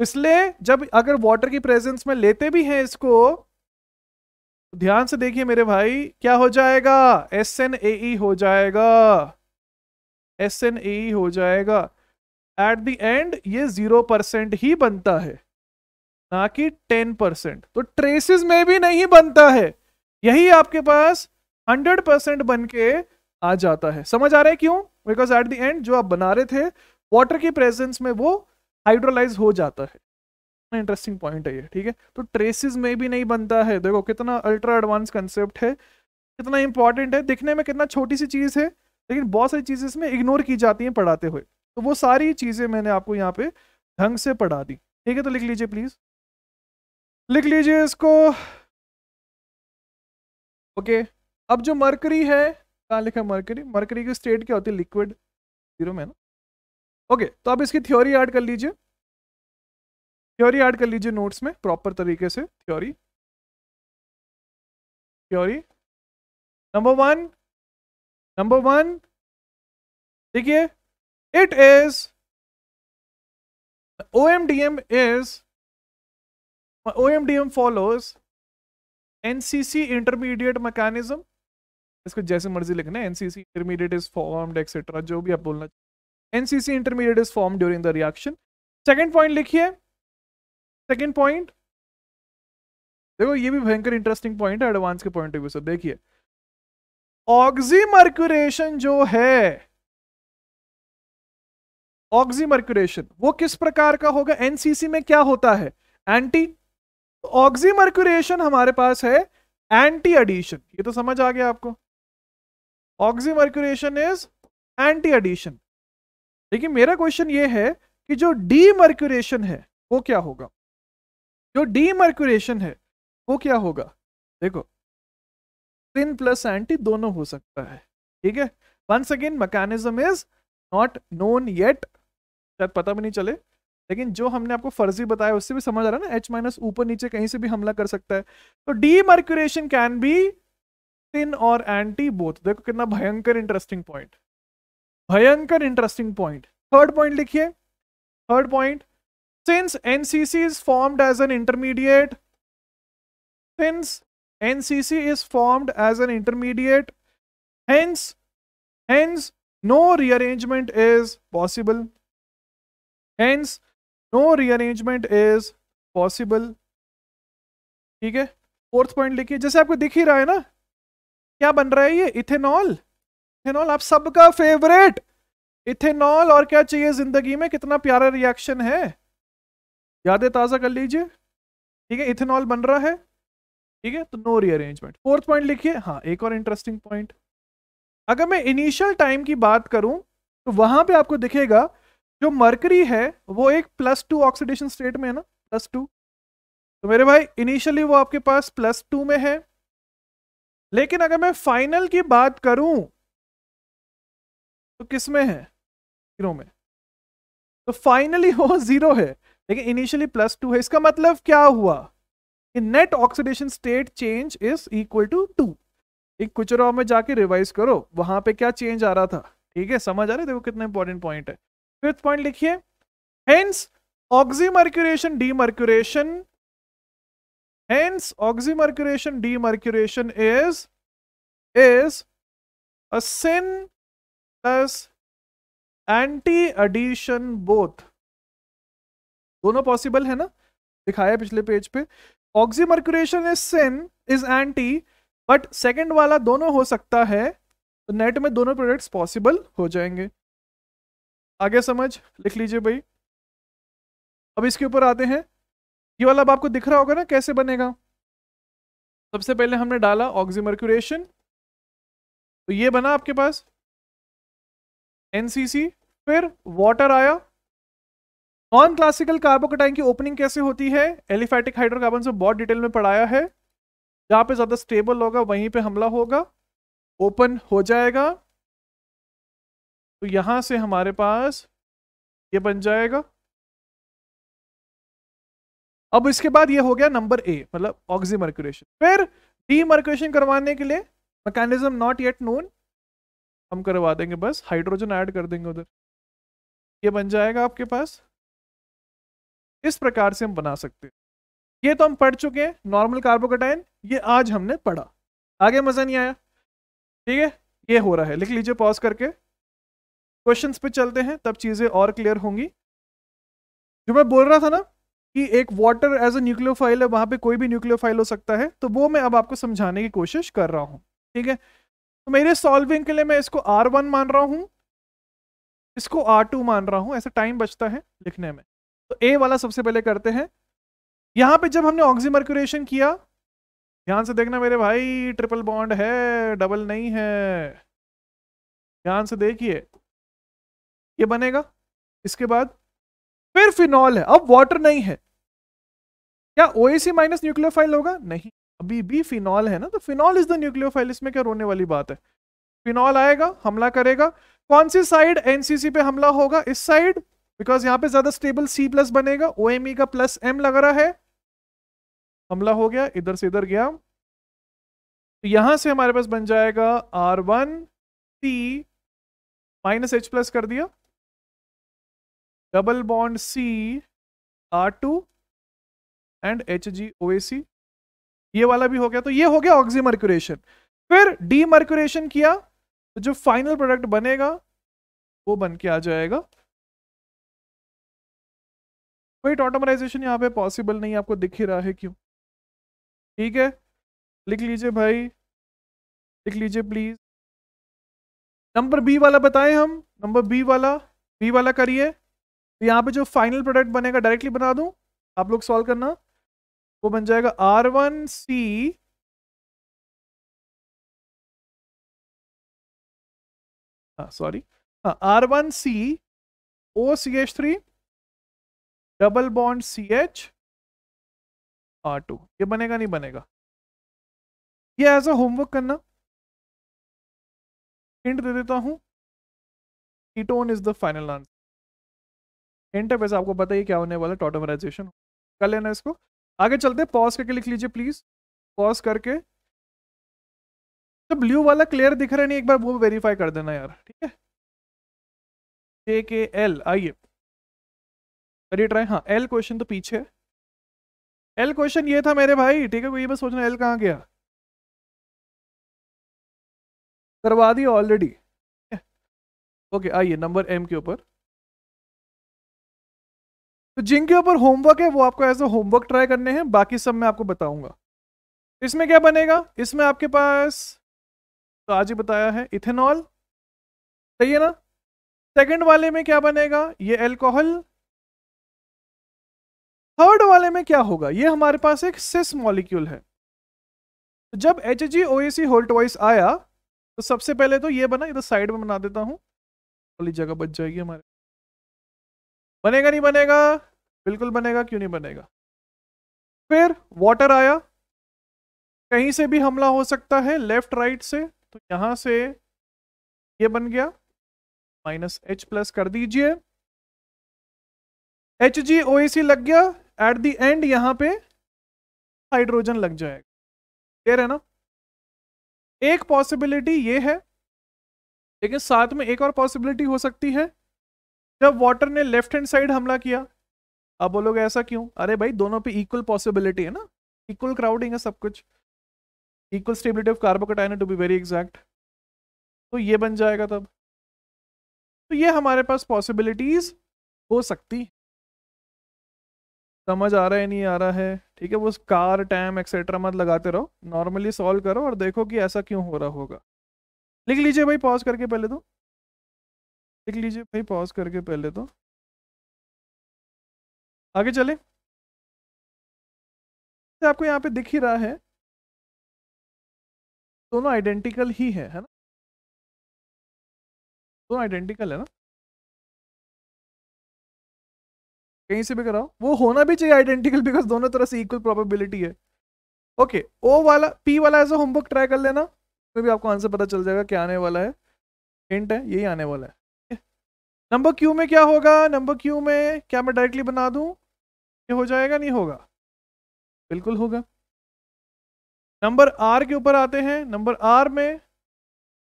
इसलिए जब अगर वाटर की प्रेजेंस में लेते भी हैं इसको, तो ध्यान से देखिए मेरे भाई, क्या हो जाएगा, SNAE हो जाएगा, SNAE हो जाएगा। एट द एंड ये 0% ही बनता है, ना कि 10%। तो ट्रेसेस में भी नहीं बनता है, यही आपके पास 100% बन के आ जाता है। समझ आ रहा है क्यों? बिकॉज एट द एंड जो आप बना रहे थे वाटर की प्रेजेंस में वो हाइड्रोलाइज हो जाता है। इंटरेस्टिंग पॉइंट है ये, ठीक है। तो ट्रेसेस में भी नहीं बनता है, देखो कितना अल्ट्रा एडवांस कंसेप्ट है, कितना इंपॉर्टेंट है। दिखने में कितना छोटी सी चीज है, लेकिन बहुत सारी चीजें इसमें इग्नोर की जाती हैं पढ़ाते हुए। तो वो सारी चीजें मैंने आपको यहाँ पे ढंग से पढ़ा दी, ठीक है। तो लिख लीजिए प्लीज, लिख लीजिए इसको। ओके, अब जो मरकरी है, कहाँ लिखा मरकरी, मरकरी की स्टेट क्या होती है, लिक्विड, जीरो में ना। ओके, तो अब इसकी थ्योरी ऐड कर लीजिए, थ्योरी ऐड कर लीजिए नोट्स में प्रॉपर तरीके से। थ्योरी, थ्योरी नंबर वन देखिए, it is OMDM follows NCC intermediate mechanism। इसको जैसे मर्जी लिखना है, NCC intermediate is formed etc, जो भी आप बोलना, NCC intermediate is formed during the reaction। Second point लिखिए, सेकेंड पॉइंट देखो, ये भी भयंकर इंटरेस्टिंग पॉइंट है एडवांस के पॉइंट ऑफ व्यू से। देखिए ऑक्सीमर्क्यूरेशन जो है, ऑक्सीमर्क्यूरेशन वो किस प्रकार का होगा, एनसीसी में क्या होता है, एंटी। ऑक्सीमर्क्यूरेशन हमारे पास है एंटी एडिशन, ये तो समझ आ गया आपको। Oxymercuration is anti addition. लेकिन मेरा क्वेश्चन ये है कि जो डीमर्क्यूरेशन है वो क्या होगा, जो डीमर्क्यूरेशन है वो क्या होगा। देखो सिन प्लस एंटी दोनों हो सकता है, ठीक है। Once again mechanism is not known yet, शायद पता भी नहीं चले, लेकिन जो हमने आपको फर्जी बताया उससे भी समझ आ रहा है ना, H- ऊपर नीचे कहीं से भी हमला कर सकता है। तो डीमर्क्यूरेशन कैन बी सिन और एंटी बोथ। देखो कितना भयंकर इंटरेस्टिंग पॉइंट, भयंकर इंटरेस्टिंग पॉइंट। थर्ड पॉइंट लिखिए, third point, since NCC is formed as an intermediate, since NCC is formed as an intermediate, hence no rearrangement is possible, hence no rearrangement is possible, ठीक है। Fourth point लिखिए, जैसे आपको दिख ही रहा है ना, क्या बन रहा है ये, इथेनॉल। इथेनॉल आप सबका फेवरेट, इथेनॉल। और क्या चाहिए जिंदगी में, कितना प्यारा रिएक्शन है, यादें ताजा कर लीजिए, ठीक है। इथेनॉल बन रहा है, ठीक है। तो नो रीअरेंजमेंट। फोर्थ पॉइंट लिखिए। हाँ, एक और इंटरेस्टिंग पॉइंट, अगर मैं इनिशियल टाइम की बात करूं तो वहां पे आपको दिखेगा जो मरकरी है वो एक +2 ऑक्सीडेशन स्टेट में है ना, +2। तो मेरे भाई इनिशियली वो आपके पास +2 में है, लेकिन अगर मैं फाइनल की बात करूं तो किस में है, 0 में। तो फाइनली वो 0 है, लेकिन इनिशियली +2 है। इसका मतलब क्या हुआ कि net oxidation state change is equal to 2। एक कुछ और में जाके रिवाइज करो, वहां पे क्या चेंज आ रहा था, ठीक है। समझ आ रहा है, देखो कितना इंपॉर्टेंट पॉइंट है। फिफ्थ पॉइंट लिखिए, hence oxymercuration demercuration, hence oxymercuration demercuration is a syn plus anti addition both. दोनों पॉसिबल है ना, दिखाया पिछले पेज पे। Oxymercuration is syn is anti, but second वाला दोनों हो सकता है, तो नेट में दोनों प्रोडक्ट्स पॉसिबल हो जाएंगे। आगे समझ, लिख लीजिए भाई। अब इसके ऊपर आते हैं, ये वाला अब आपको दिख रहा होगा ना कैसे बनेगा। सबसे पहले हमने डाला ऑक्सीमर्क्यूरेशन, तो ये बना आपके पास NCC, फिर वाटर आया। नॉन क्लासिकल कार्बोकेटाइन की ओपनिंग कैसे होती है, एलिफैटिक हाइड्रोकार्बन से बहुत डिटेल में पढ़ाया है। जहां पे ज्यादा स्टेबल होगा वहीं पे हमला होगा, ओपन हो जाएगा। तो यहां से हमारे पास ये बन जाएगा। अब इसके बाद ये हो गया नंबर A, मतलब ऑक्सीमर्क्यूरेशन। फिर डीमर्क्यूरेशन करवाने के लिए मैकेनिज्म नॉट येट नोन, हम करवा देंगे, बस हाइड्रोजन ऐड कर देंगे उधर, ये बन जाएगा आपके पास। इस प्रकार से हम बना सकते हैं। ये तो हम पढ़ चुके हैं नॉर्मल कार्बोकेटाइन, ये आज हमने पढ़ा, आगे मजा नहीं आया, ठीक है। ये हो रहा है, लिख लीजिए पॉज करके, क्वेश्चंस पे चलते हैं, तब चीजें और क्लियर होंगी। जो मैं बोल रहा था ना कि एक वाटर एज अ न्यूक्लियोफाइल है, वहां पे कोई भी न्यूक्लियोफाइल हो सकता है, तो वो मैं अब आपको समझाने की कोशिश कर रहा हूं, ठीक है। तो मेरे सॉल्विंग के लिए मैं इसको R1 मान रहा हूं, इसको R2 मान रहा हूं, ऐसा टाइम बचता है लिखने में। तो ए वाला सबसे पहले करते हैं। यहां पे जब हमने ऑक्सीमर्क्यूरेशन किया, ध्यान से देखना मेरे भाई, ट्रिपल बॉन्ड है, डबल नहीं है, ध्यान से देखिए, ये बनेगा। इसके बाद फिर फिनॉल है, अब वाटर नहीं है, क्या OAC माइनस न्यूक्लियोफाइल होगा? नहीं, अभी भी फिनॉल है ना, तो फिनॉल इज द न्यूक्लियोफाइल, इसमें क्या रोने वाली बात है। फिनॉल आएगा, हमला करेगा, कौन सी साइड? NCC पे हमला होगा, इस साइड, बिकॉज यहां पे ज्यादा स्टेबल C प्लस बनेगा, OMe का प्लस M लग रहा है, हमला हो गया, इधर से इधर गया, तो यहां से हमारे पास बन जाएगा R1C माइनस H प्लस कर दिया, double bond C R2 and HgOAC, ये वाला भी हो गया। तो ये हो गया ऑक्सीमर्क्यूरेशन। फिर डीमर्क्यूरेशन किया, तो जो फाइनल प्रोडक्ट बनेगा वो बन के आ जाएगा। कोई टॉटमराइजेशन यहाँ पे पॉसिबल नहीं, आपको दिख ही रहा है क्यों, ठीक है। लिख लीजिए भाई, लिख लीजिए प्लीज। नंबर बी वाला बताएं हम, नंबर बी वाला करिए। तो यहाँ पे जो फाइनल प्रोडक्ट बनेगा डायरेक्टली बना दूं, आप लोग सॉल्व करना, वो बन जाएगा R1C sorry, R1C OCH3 double bond CH R2, ये बनेगा नहीं बनेगा? ये एज अ होमवर्क करना, हिंट दे देता हूं, ketone is the final answer. Hint है, वैसे आपको पता ही क्या होने वाला, टॉटमराइजेशन कर लेना इसको। आगे चलते, पॉज करके लिख लीजिए प्लीज, पॉज करके। तो ब्लू वाला क्लियर दिख रहा है नहीं, एक बार वो वेरीफाई कर देना यार, ठीक है। JKL, आइए करिए ट्राई। हाँ, L क्वेश्चन तो पीछे, L क्वेश्चन ये था मेरे भाई, ठीक है, कोई ये बस सोचना L कहाँ गया, करवा दिया ऑलरेडी। ओके, आइए नंबर M के ऊपर। तो जिनके ऊपर होमवर्क है वो आपको एज अ होमवर्क ट्राई करने हैं, बाकी सब मैं आपको बताऊंगा। इसमें क्या बनेगा, इसमें आपके पास तो आज ही बताया है, इथेनॉल, सही है ना। सेकंड वाले में क्या बनेगा, ये अल्कोहल। थर्ड वाले में क्या होगा, ये हमारे पास एक सिस मॉलिक्यूल है। तो जब HgOAC होल ट्वाइस आया, तो सबसे पहले तो ये बना, इधर साइड में बना देता हूं, थोड़ी जगह बच जाएगी हमारे। बनेगा नहीं बनेगा? बिल्कुल बनेगा, क्यों नहीं बनेगा। फिर वाटर आया, कहीं से भी हमला हो सकता है, लेफ्ट राइट से, तो यहां से ये बन गया, माइनस H प्लस कर दीजिए, HgOAC लग गया, एट द एंड यहां पे हाइड्रोजन लग जाएगा, क्लियर है ना। एक पॉसिबिलिटी ये है, लेकिन साथ में एक और पॉसिबिलिटी हो सकती है, जब वाटर ने लेफ्ट हैंड साइड हमला किया। आप बोलोगे ऐसा क्यों? अरे भाई दोनों पे इक्वल पॉसिबिलिटी है ना, इक्वल क्राउडिंग है सब कुछ, equal stability of carbocation to be very exact, तो ये बन जाएगा तब। तो ये हमारे पास पॉसिबिलिटीज हो सकती, समझ आ रहा है नहीं आ रहा है, ठीक है। वो कार टैम एक्सेट्रा मत लगाते रहो, नॉर्मली सॉल्व करो और देखो कि ऐसा क्यों हो रहा होगा। लिख लीजिए भाई पॉज करके पहले तो, लिख लीजिए भाई पॉज करके पहले तो, आगे चले। आपको यहाँ पे दिख ही रहा है, दोनों आइडेंटिकल ही है ना, दोनों आइडेंटिकल है ना, कहीं से भी कराओ, वो होना भी चाहिए आइडेंटिकल, बिकॉज दोनों तरह से इक्वल प्रोबेबिलिटी है। ओके, ओ वाला पी वाला एज अ होमवर्क ट्राई कर लेना, तो भी आपको आंसर पता चल जाएगा क्या आने वाला है, हिंट है यही आने वाला है। नंबर क्यू में क्या होगा, नंबर क्यू में क्या मैं डायरेक्टली बना दूं, ये हो जाएगा नहीं होगा? बिल्कुल होगा। नंबर आर के ऊपर आते हैं। नंबर आर में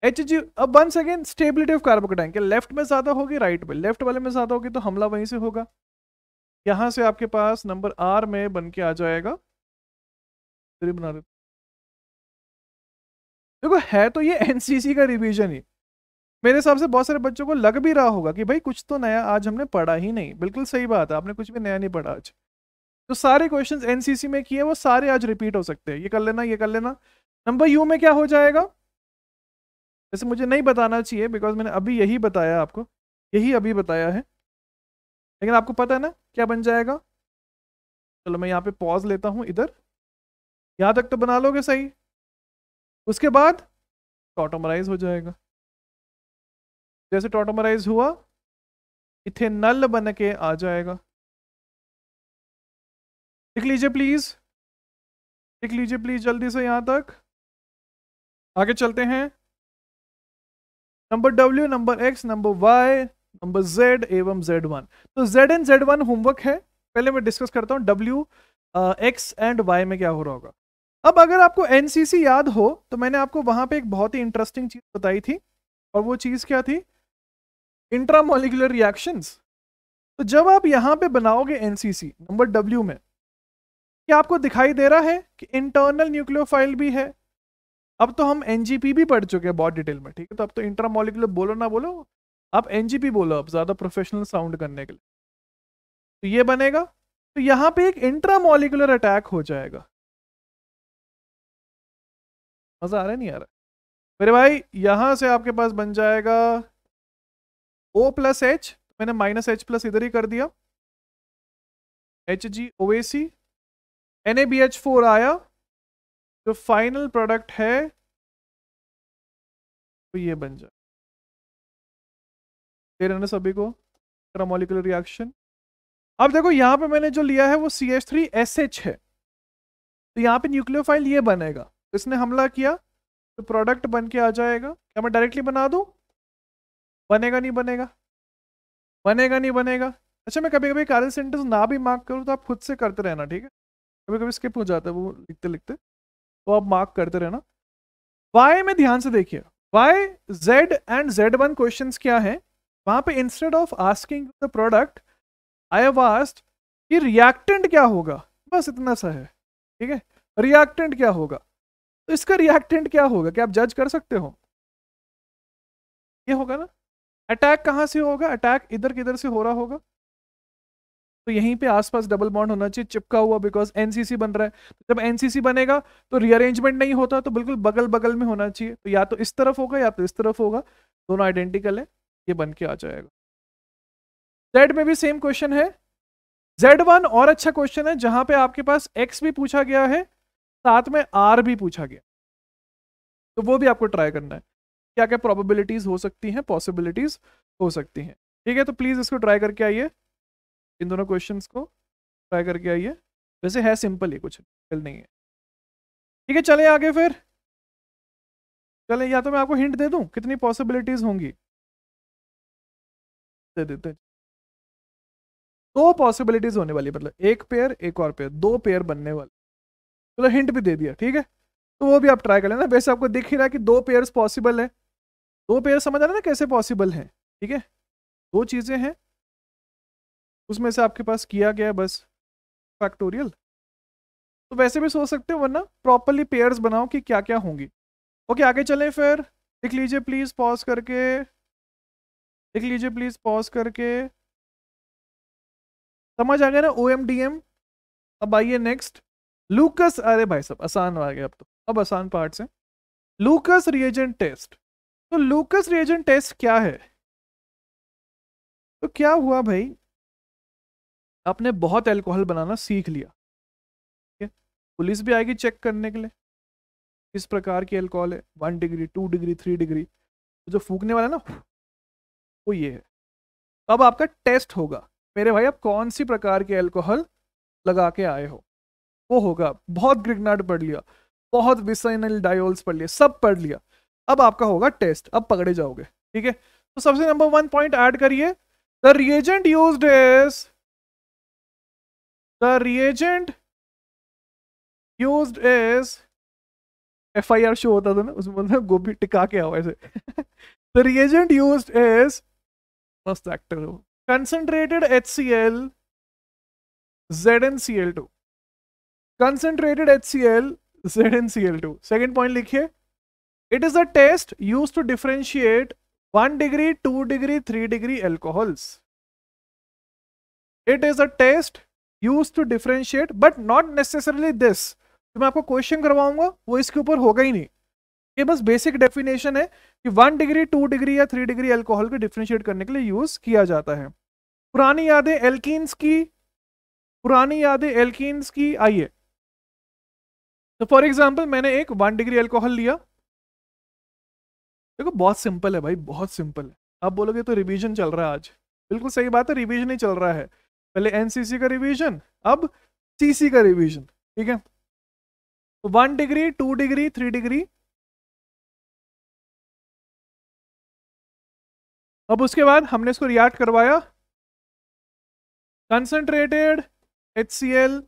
Hg, अब once again stability of carbocation के लेफ्ट में ज्यादा होगी राइट में, लेफ्ट वाले में ज्यादा होगी तो हमला वहीं से होगा। यहां से आपके पास नंबर आर में बन के आ जाएगा, बना देते देखो है तो ये एनसीसी का रिवीजन ही। मेरे हिसाब से बहुत सारे बच्चों को लग भी रहा होगा कि भाई कुछ तो नया आज हमने पढ़ा ही नहीं। बिल्कुल सही बात है, आपने कुछ भी नया नहीं पढ़ा आज। तो सारे क्वेश्चंस एनसीसी में किए वो सारे आज रिपीट हो सकते हैं। ये कर लेना, ये कर लेना। नंबर यू में क्या हो जाएगा, वैसे मुझे नहीं बताना चाहिए बिकॉज मैंने अभी यही बताया आपको, यही अभी बताया है, लेकिन आपको पता है ना क्या बन जाएगा। चलो मैं यहाँ पे पॉज लेता हूँ इधर, यहाँ तक तो बना लोगे सही। उसके बाद टॉटोमराइज हो जाएगा। जैसे टॉटोमराइज हुआ इथेनल बन के आ जाएगा। लिख लीजिए प्लीज, लिख लीजिए प्लीज जल्दी से यहाँ तक। आगे चलते हैं। Number W, number X, number Y, number Z एवं Z1। तो Z एंड Z1 होमवर्क है, पहले मैं डिस्कस करता हूँ डब्ल्यू एक्स एंड वाई में क्या हो रहा होगा। अब अगर आपको एनसीसी याद हो तो मैंने आपको वहां पे एक बहुत ही इंटरेस्टिंग चीज बताई थी, और वो चीज क्या थी, इंट्रामोलिकुलर रिएक्शंस। तो जब आप यहां पे बनाओगे एनसीसी नंबर डब्ल्यू में, क्या आपको दिखाई दे रहा है कि इंटरनल न्यूक्लियोफाइल भी है। अब तो हम एनजीपी भी पढ़ चुके हैं बहुत डिटेल में, ठीक है। तो अब तो इंट्रामोलिकुलर बोलो ना बोलो, आप एनजीपी बोलो अब ज्यादा प्रोफेशनल साउंड करने के लिए। तो ये बनेगा, तो यहां पे एक इंट्रामोलिकुलर अटैक हो जाएगा। मजा आ रहा है नहीं आ रहा मेरे भाई। यहां से आपके पास बन जाएगा O प्लस एच, मैंने माइनस एच प्लस इधर ही कर दिया, HgOAc, NaBH4 आया। जो फाइनल प्रोडक्ट है तो ये बन जाए, दे रहे ना सभी को इंट्रामोलिकुलर रिएक्शन। अब देखो यहाँ पे मैंने जो लिया है वो CH3SH है, तो यहाँ पे न्यूक्लियोफाइल ये बनेगा, तो इसने हमला किया तो प्रोडक्ट बन के आ जाएगा। क्या मैं डायरेक्टली बना दूं, बनेगा नहीं बनेगा, बनेगा नहीं बनेगा। अच्छा मैं कभी कभी कार्य सेंटेंस ना भी मार्क करूँ तो आप खुद से करते रहना, ठीक है। कभी कभी स्किप हो जाता है वो लिखते लिखते, तो आप मार्क करते रहना। वाई में ध्यान से देखिए, Y Z and Z1 questions क्या है, वहां पे instead of asking the product I have asked कि रिएक्टेंट क्या होगा, बस इतना सा है, ठीक है। रिएक्टेंट क्या होगा, तो इसका रिएक्टेंट क्या होगा क्या आप जज कर सकते हो, ये होगा ना। अटैक कहां से होगा, अटैक इधर किधर से हो रहा होगा, तो यहीं पे आसपास डबल बॉन्ड होना चाहिए चिपका हुआ, बिकॉज एनसीसी बन रहा है। जब एनसीसी बनेगा तो रीअरेंजमेंट नहीं होता, तो बिल्कुल बगल बगल में होना चाहिए, तो या तो इस तरफ होगा या तो इस तरफ होगा, दोनों आइडेंटिकल है, ये बन के आ जाएगा। जेड में भी सेम क्वेश्चन है। Z1 और अच्छा क्वेश्चन है जहां पे आपके पास एक्स भी पूछा गया है, साथ में आर भी पूछा गया, तो वो भी आपको ट्राई करना है। क्या क्या प्रोबेबिलिटीज हो सकती हैं, पॉसिबिलिटीज हो सकती हैं, ठीक है। तो प्लीज इसको ट्राई करके आइए, इन दोनों क्वेश्चंस को ट्राई करके आइए। वैसे है सिंपल ही, कुछ मुश्किल नहीं है, ठीक है। चले आगे फिर, चले, या तो मैं आपको हिंट दे दूं कितनी पॉसिबिलिटीज होंगी, दे देते हैं। दो पॉसिबिलिटीज होने वाली, मतलब एक पेयर एक और पेयर, दो पेयर बनने वाले। चलो हिंट भी दे दिया, ठीक है। तो वो भी आप ट्राई कर लेना। वैसे आपको दिख ही रहा है कि दो पेयर्स पॉसिबल है, दो पेयर समझ आ रहा है ना कैसे पॉसिबल है, ठीक है। दो चीजें हैं, उसमें से आपके पास किया गया है बस फैक्टोरियल। तो वैसे भी सोच सकते हो, वरना प्रॉपरली पेयर्स बनाओ कि क्या क्या होंगी। ओके आगे चलें फिर, लिख लीजिए प्लीज पॉज करके, लिख लीजिए प्लीज पॉज करके। समझ आ गया ना OMDM। अब आइए नेक्स्ट, लूकस, अरे भाई सब आसान आ गया, अब आसान पार्ट से, लूकस रिएजेंट टेस्ट। तो लूकस रिएजेंट टेस्ट क्या है, तो क्या हुआ भाई, आपने बहुत अल्कोहल बनाना सीख लिया, ठीक है। पुलिस भी आएगी चेक करने के लिए किस प्रकार की अल्कोहल है, 1 डिग्री 2 डिग्री 3 डिग्री, तो जो फूकने वाला ना वो ये है। अब आपका टेस्ट होगा मेरे भाई, आप कौन सी प्रकार के अल्कोहल लगा के आए हो, वो होगा। बहुत ग्रिग्नार्ड पढ़ लिया, बहुत विसाइनल डायोल्स पढ़ लिया, सब पढ़ लिया, अब आपका होगा टेस्ट, अब पकड़े जाओगे, ठीक है। तो सबसे नंबर 1 पॉइंट ऐड करिए, the reagent used is, the reagent used is FIR show होता था ना, उसमें बोलते हैं गोभी टिका के आओ ऐसे। द रिएजेंट यूज्ड इज, मस्त एक्टर हो, concentrated HCl ZnCl2, concentrated HCl ZnCl2। Second point लिखिए, it is a test used to differentiate 1 degree, 2 degree, 3 degree alcohols। it is a test used to differentiate but not necessarily this। तो मैं आपको question करवाऊंगा वो इसके ऊपर होगा ही नहीं, ये बस बेसिक डेफिनेशन है कि 1 डिग्री, 2 डिग्री या 3 डिग्री अल्कोहल को डिफरेंशिएट करने के लिए यूज किया जाता है। पुरानी यादें एल्कीन्स की, पुरानी यादें एल्कीन्स की, आइए। तो फॉर एग्जांपल मैंने एक 1 डिग्री अल्कोहल लिया, देखो बहुत सिंपल है भाई, बहुत सिंपल है। आप बोलोगे तो रिवीजन चल रहा है आज, बिल्कुल सही बात है, रिवीजन ही चल रहा है। पहले एनसीसी का रिवीजन, अब सीसी का रिवीजन, ठीक है। तो 1 डिग्री, 2 डिग्री, 3 डिग्री। अब उसके बाद हमने इसको रिएक्ट करवाया, कंसंट्रेटेड HCl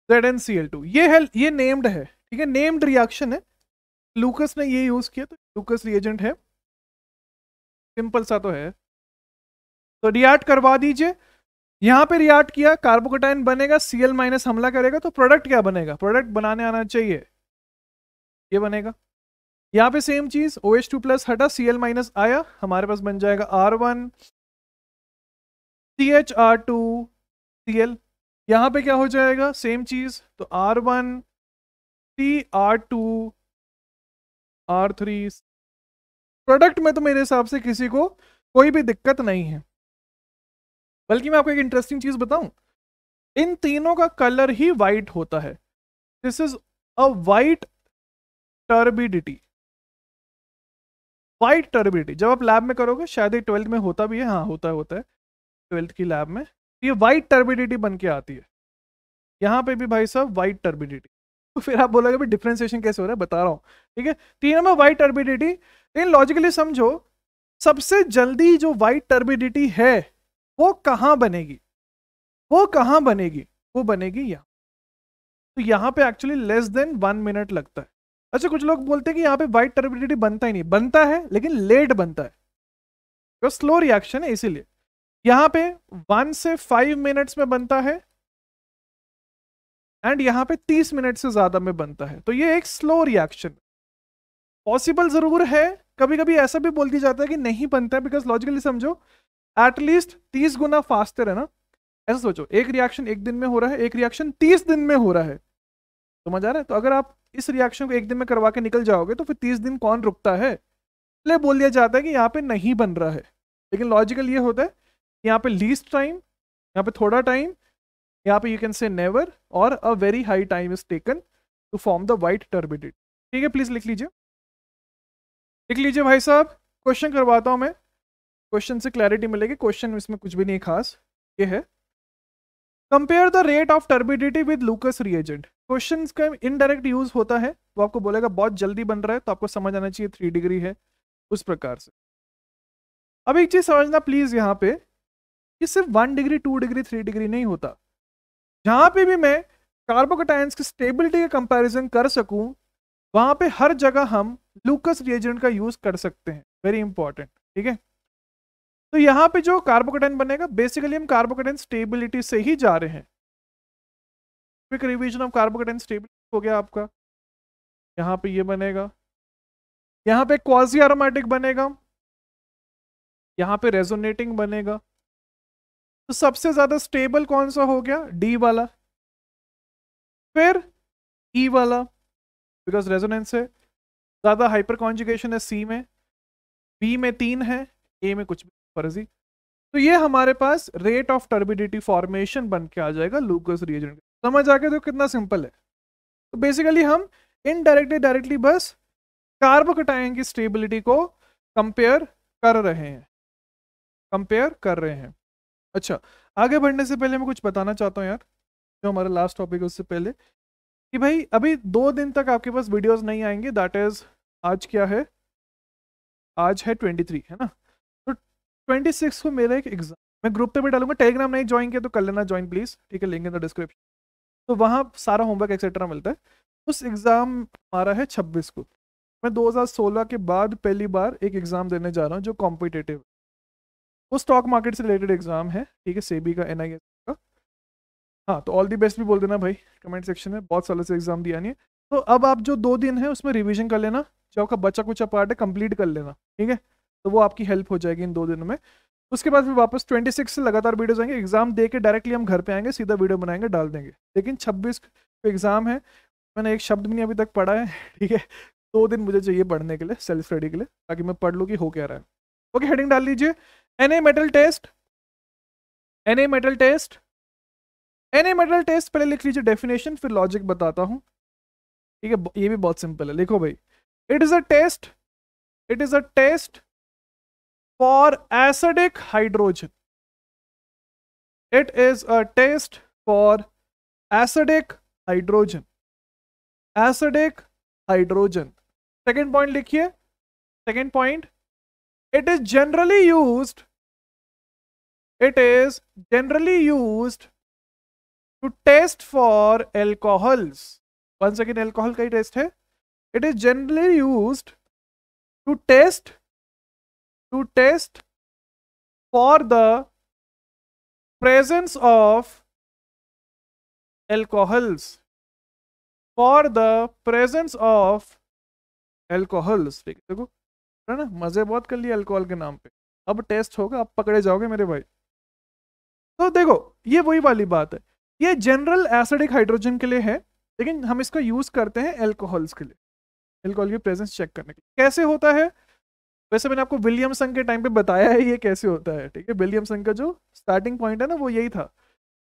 ZnCl2, ये है, ये नेम्ड है, ठीक है, नेम्ड रिएक्शन है, लूकस ने ये यूज किया, तो लूकस रिएजेंट है, सिंपल सा तो है। तो रिएक्ट करवा दीजिए, यहां पे रिएक्ट किया, कार्बोकेटाइन बनेगा, Cl माइनस हमला करेगा, तो प्रोडक्ट क्या बनेगा, प्रोडक्ट बनाने आना चाहिए, ये बनेगा। यहाँ पे सेम चीज, OH2 प्लस हटा, Cl माइनस आया, हमारे पास बन जाएगा R1 CHR2 Cl। यहाँ पे क्या हो जाएगा, सेम चीज, तो R1 CR2 R3। प्रोडक्ट में तो मेरे हिसाब से किसी को कोई भी दिक्कत नहीं है। बल्कि मैं आपको एक इंटरेस्टिंग चीज बताऊं, इन तीनों का कलर ही वाइट होता है। This is a white turbidity, white turbidity. जब आप लैब में करोगे, शायद ये 12th में होता भी है, हाँ होता है 12th की लैब में, ये वाइट टर्बिडिटी बन के आती है। यहाँ पे भी भाई साहब वाइट टर्बिडिटी। तो फिर आप बोलोगे भाई डिफरेंशिएशन कैसे हो रहा है, बता रहा हूँ, ठीक है। तीनों में वाइट टर्बिडिटी, लेकिन लॉजिकली समझो, सबसे जल्दी जो वाइट टर्बिडिटी है वो कहाँ बनेगी, वो कहाँ बनेगी, वो बनेगी यहाँ। तो यहाँ पे एक्चुअली लेस देन 1 मिनट लगता है। अच्छा, कुछ लोग बोलते हैं कि यहाँ पे वाइट टर्बिडिटी बनता ही नहीं, बनता है लेकिन लेट बनता है, तो स्लो रिएक्शन है, इसीलिए यहाँ पे 1 से 5 मिनट्स में बनता है, एंड यहाँ पे 30 मिनट से ज्यादा में बनता है। तो ये एक स्लो रिएक्शन पॉसिबल जरूर है, कभी कभी ऐसा भी बोल दिया जाता है कि नहीं बनता है, बिकॉज लॉजिकली समझो एटलीस्ट 30 गुना फास्टर है ना। ऐसा सोचो, एक रिएक्शन 1 दिन में हो रहा है, एक रिएक्शन 30 दिन में हो रहा है, समझ आ रहा है। तो अगर आप इस रिएक्शन को 1 दिन में करवा के निकल जाओगे, तो फिर 30 दिन कौन रुकता है, इसलिए बोल दिया जाता है कि यहाँ पे नहीं बन रहा है। लेकिन लॉजिकल ये होता है, यहाँ पे लीस्ट टाइम, यहाँ पे थोड़ा टाइम, यहाँ पे यू कैन से नेवर, और a very high time is taken to form the white turbidity. ठीक है, प्लीज लिख लीजिए, लिख लीजिए भाई साहब। क्वेश्चन करवाता हूं मैं, क्वेश्चन से क्लैरिटी मिलेगी। क्वेश्चन इसमें कुछ भी नहीं खास, ये है compare the rate of turbidity with लूकस reagent. Question का इनडायरेक्ट यूज होता है, वो आपको बोलेगा बहुत जल्दी बन रहा है, तो आपको समझ आना चाहिए 3 डिग्री है, उस प्रकार से। अब एक चीज समझना प्लीज यहाँ पे, कि सिर्फ 1 डिग्री 2 डिग्री 3 डिग्री नहीं होता। जहां पे भी मैं कार्बोकेटायंस की स्टेबिलिटी का कंपैरिजन कर सकूं, वहां पे हर जगह हम लूकस रिएजेंट का यूज कर सकते हैं, वेरी इंपॉर्टेंट, ठीक है। तो यहाँ पे जो कार्बोकेटाइन बनेगा, बेसिकली हम कार्बोकेटाइन स्टेबिलिटी से ही जा रहे हैं। Quick revision of carbocation stability हो गया आपका। यहाँ पे ये बनेगा, यहाँ पे क्वाजी एरोमेटिक बनेगा, यहाँ पे रेजोनेटिंग बनेगा। तो सबसे ज्यादा स्टेबल कौन सा हो गया, डी वाला, फिर ई वाला, बिकॉज रेजोनेंस है, ज्यादा हाइपर कॉन्जुगेशन है सी में, बी में 3 है, ए में कुछ भी फर्जी। तो ये हमारे पास रेट ऑफ टर्बिडिटी फॉर्मेशन बन के आ जाएगा लूकस रिएजेंट। समझ आ गया तो कितना सिंपल है। तो बेसिकली हम इनडायरेक्टली डायरेक्टली बस कार्बोकेटाइन की स्टेबिलिटी को कंपेयर कर रहे हैं, कंपेयर कर रहे हैं। अच्छा, आगे बढ़ने से पहले मैं कुछ बताना चाहता हूँ यार, जो हमारा लास्ट टॉपिक है उससे पहले, कि भाई अभी 2 दिन तक आपके पास वीडियोस नहीं आएंगे। दैट इज, आज क्या है, आज है 23, है ना। तो 26 को मेरा एक एग्जाम, मैं ग्रुप पे भी डालूंगा, टेलीग्राम नहीं ज्वाइन किया तो कर लेना ज्वाइन प्लीज, ठीक है, लिंक इन द डिस्क्रिप्शन। तो वहाँ सारा होमवर्क एक्सेट्रा मिलता है। उस एग्ज़ाम हमारा है 26 को। मैं 2016 के बाद पहली बार एक एग्ज़ाम देने जा रहा हूँ जो कॉम्पिटिटिव, वो स्टॉक मार्केट से रिलेटेड एग्ज़ाम है, ठीक है, सेबी का, NIS का। हाँ, तो ऑल दी बेस्ट भी बोल देना भाई कमेंट सेक्शन में, बहुत सालों से एग्ज़ाम दिया नहीं है। तो अब आप जो 2 दिन है उसमें रिवीजन कर लेना, जो आपका बचा कुचा पार्ट है कंप्लीट कर लेना, ठीक है, तो वो आपकी हेल्प हो जाएगी इन 2 दिन में। उसके बाद फिर वापस 26 से लगातार वीडियोस आएंगे, एग्जाम दे के डायरेक्टली हम घर पे आएंगे, सीधा वीडियो बनाएंगे डाल देंगे। लेकिन 26 को एग्जाम है, मैंने एक शब्द भी नहीं अभी तक पढ़ा है, ठीक है, 2 दिन मुझे चाहिए पढ़ने के लिए, सेल्फ स्टडी के लिए, ताकि मैं पढ़ लूँ कि हो क्या रहा है। ओके, हेडिंग डाल लीजिए, Na metal test. Na metal test, Na metal test पहले लिख लीजिए डेफिनेशन, फिर लॉजिक बताता हूँ, ठीक है, ये भी बहुत सिंपल है, लिखो भाई। It is a test, it is a test for acidic hydrogen. It is a test for acidic hydrogen. Acidic hydrogen. Second point लिखिए, second point, it is generally used, it is generally used to test for alcohols. Once again alcohol का ही test है. It is generally used to test for the presence of alcohols, for the presence of alcohols। ठीक है, देखो है ना, मजे बहुत कर लिए अल्कोहल के नाम पे, अब टेस्ट होगा, अब पकड़े जाओगे मेरे भाई। तो देखो ये वही वाली बात है, ये जनरल एसिडिक हाइड्रोजन के लिए है, लेकिन हम इसका यूज करते हैं एल्कोहल्स के लिए, एल्कोहल की प्रेजेंस चेक करने के लिए। कैसे होता है, वैसे मैंने आपको विलियमसन के टाइम पे बताया है ये कैसे होता है, ठीक है, विलियमसन का जो स्टार्टिंग पॉइंट है ना वो यही था।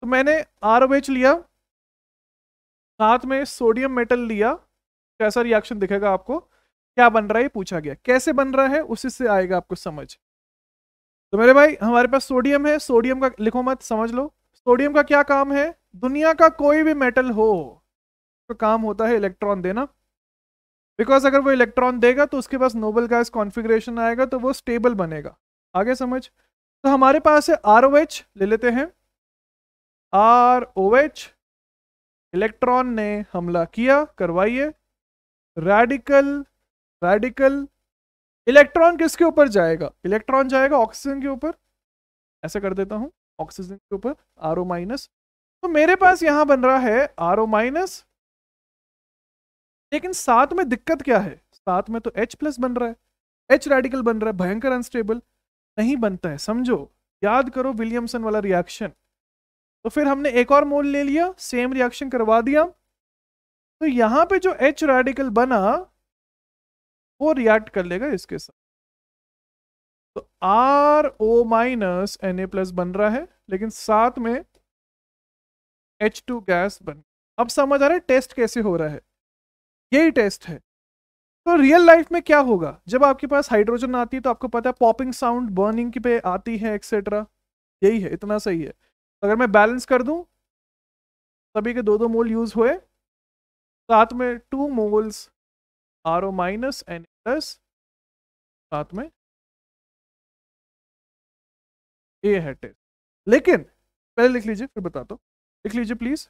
तो मैंने ROH लिया, साथ में सोडियम मेटल लिया, कैसा रिएक्शन दिखेगा आपको, क्या बन रहा है पूछा गया, कैसे बन रहा है उसी से आएगा आपको समझ। तो मेरे भाई हमारे पास सोडियम है, सोडियम का लिखो मत, समझ लो, सोडियम का क्या काम है, दुनिया का कोई भी मेटल हो तो काम होता है इलेक्ट्रॉन देना, बिकॉज अगर वो इलेक्ट्रॉन देगा तो उसके पास नोबल गैस कॉन्फ़िगरेशन आएगा, तो वो स्टेबल बनेगा। आगे समझ। तो हमारे पास है ROH, ले लेते हैं ROH, इलेक्ट्रॉन ने हमला किया, करवाइए, रेडिकल, रेडिकल, इलेक्ट्रॉन किसके ऊपर जाएगा, इलेक्ट्रॉन जाएगा ऑक्सीजन के ऊपर, ऐसा कर देता हूं, ऑक्सीजन के ऊपर RO-। तो मेरे पास यहां बन रहा है RO-, लेकिन साथ में दिक्कत क्या है, साथ में तो H+ बन रहा है, H रेडिकल बन रहा है, भयंकर अनस्टेबल, नहीं बनता है, समझो, याद करो विलियमसन वाला रिएक्शन। तो फिर हमने एक और मोल ले लिया, सेम रिएक्शन करवा दिया, तो यहां पे जो H रेडिकल बना वो रिएक्ट कर लेगा इसके साथ, तो RO- Na+ बन रहा है, लेकिन साथ में H2 गैस बन। अब समझ आ रहा है टेस्ट कैसे हो रहा है, यही टेस्ट है। तो रियल लाइफ में क्या होगा, जब आपके पास हाइड्रोजन आती है तो आपको पता है पॉपिंग साउंड, बर्निंग की पे आती है एक्सेट्रा, यही है, इतना सही है। अगर मैं बैलेंस कर दूं, सभी के 2-2 मोल यूज हुए, साथ में 2 मोल्स RO- Na+, साथ में ये है टेस्ट। लेकिन पहले लिख लीजिए फिर बताता हूं, लिख लीजिए प्लीज।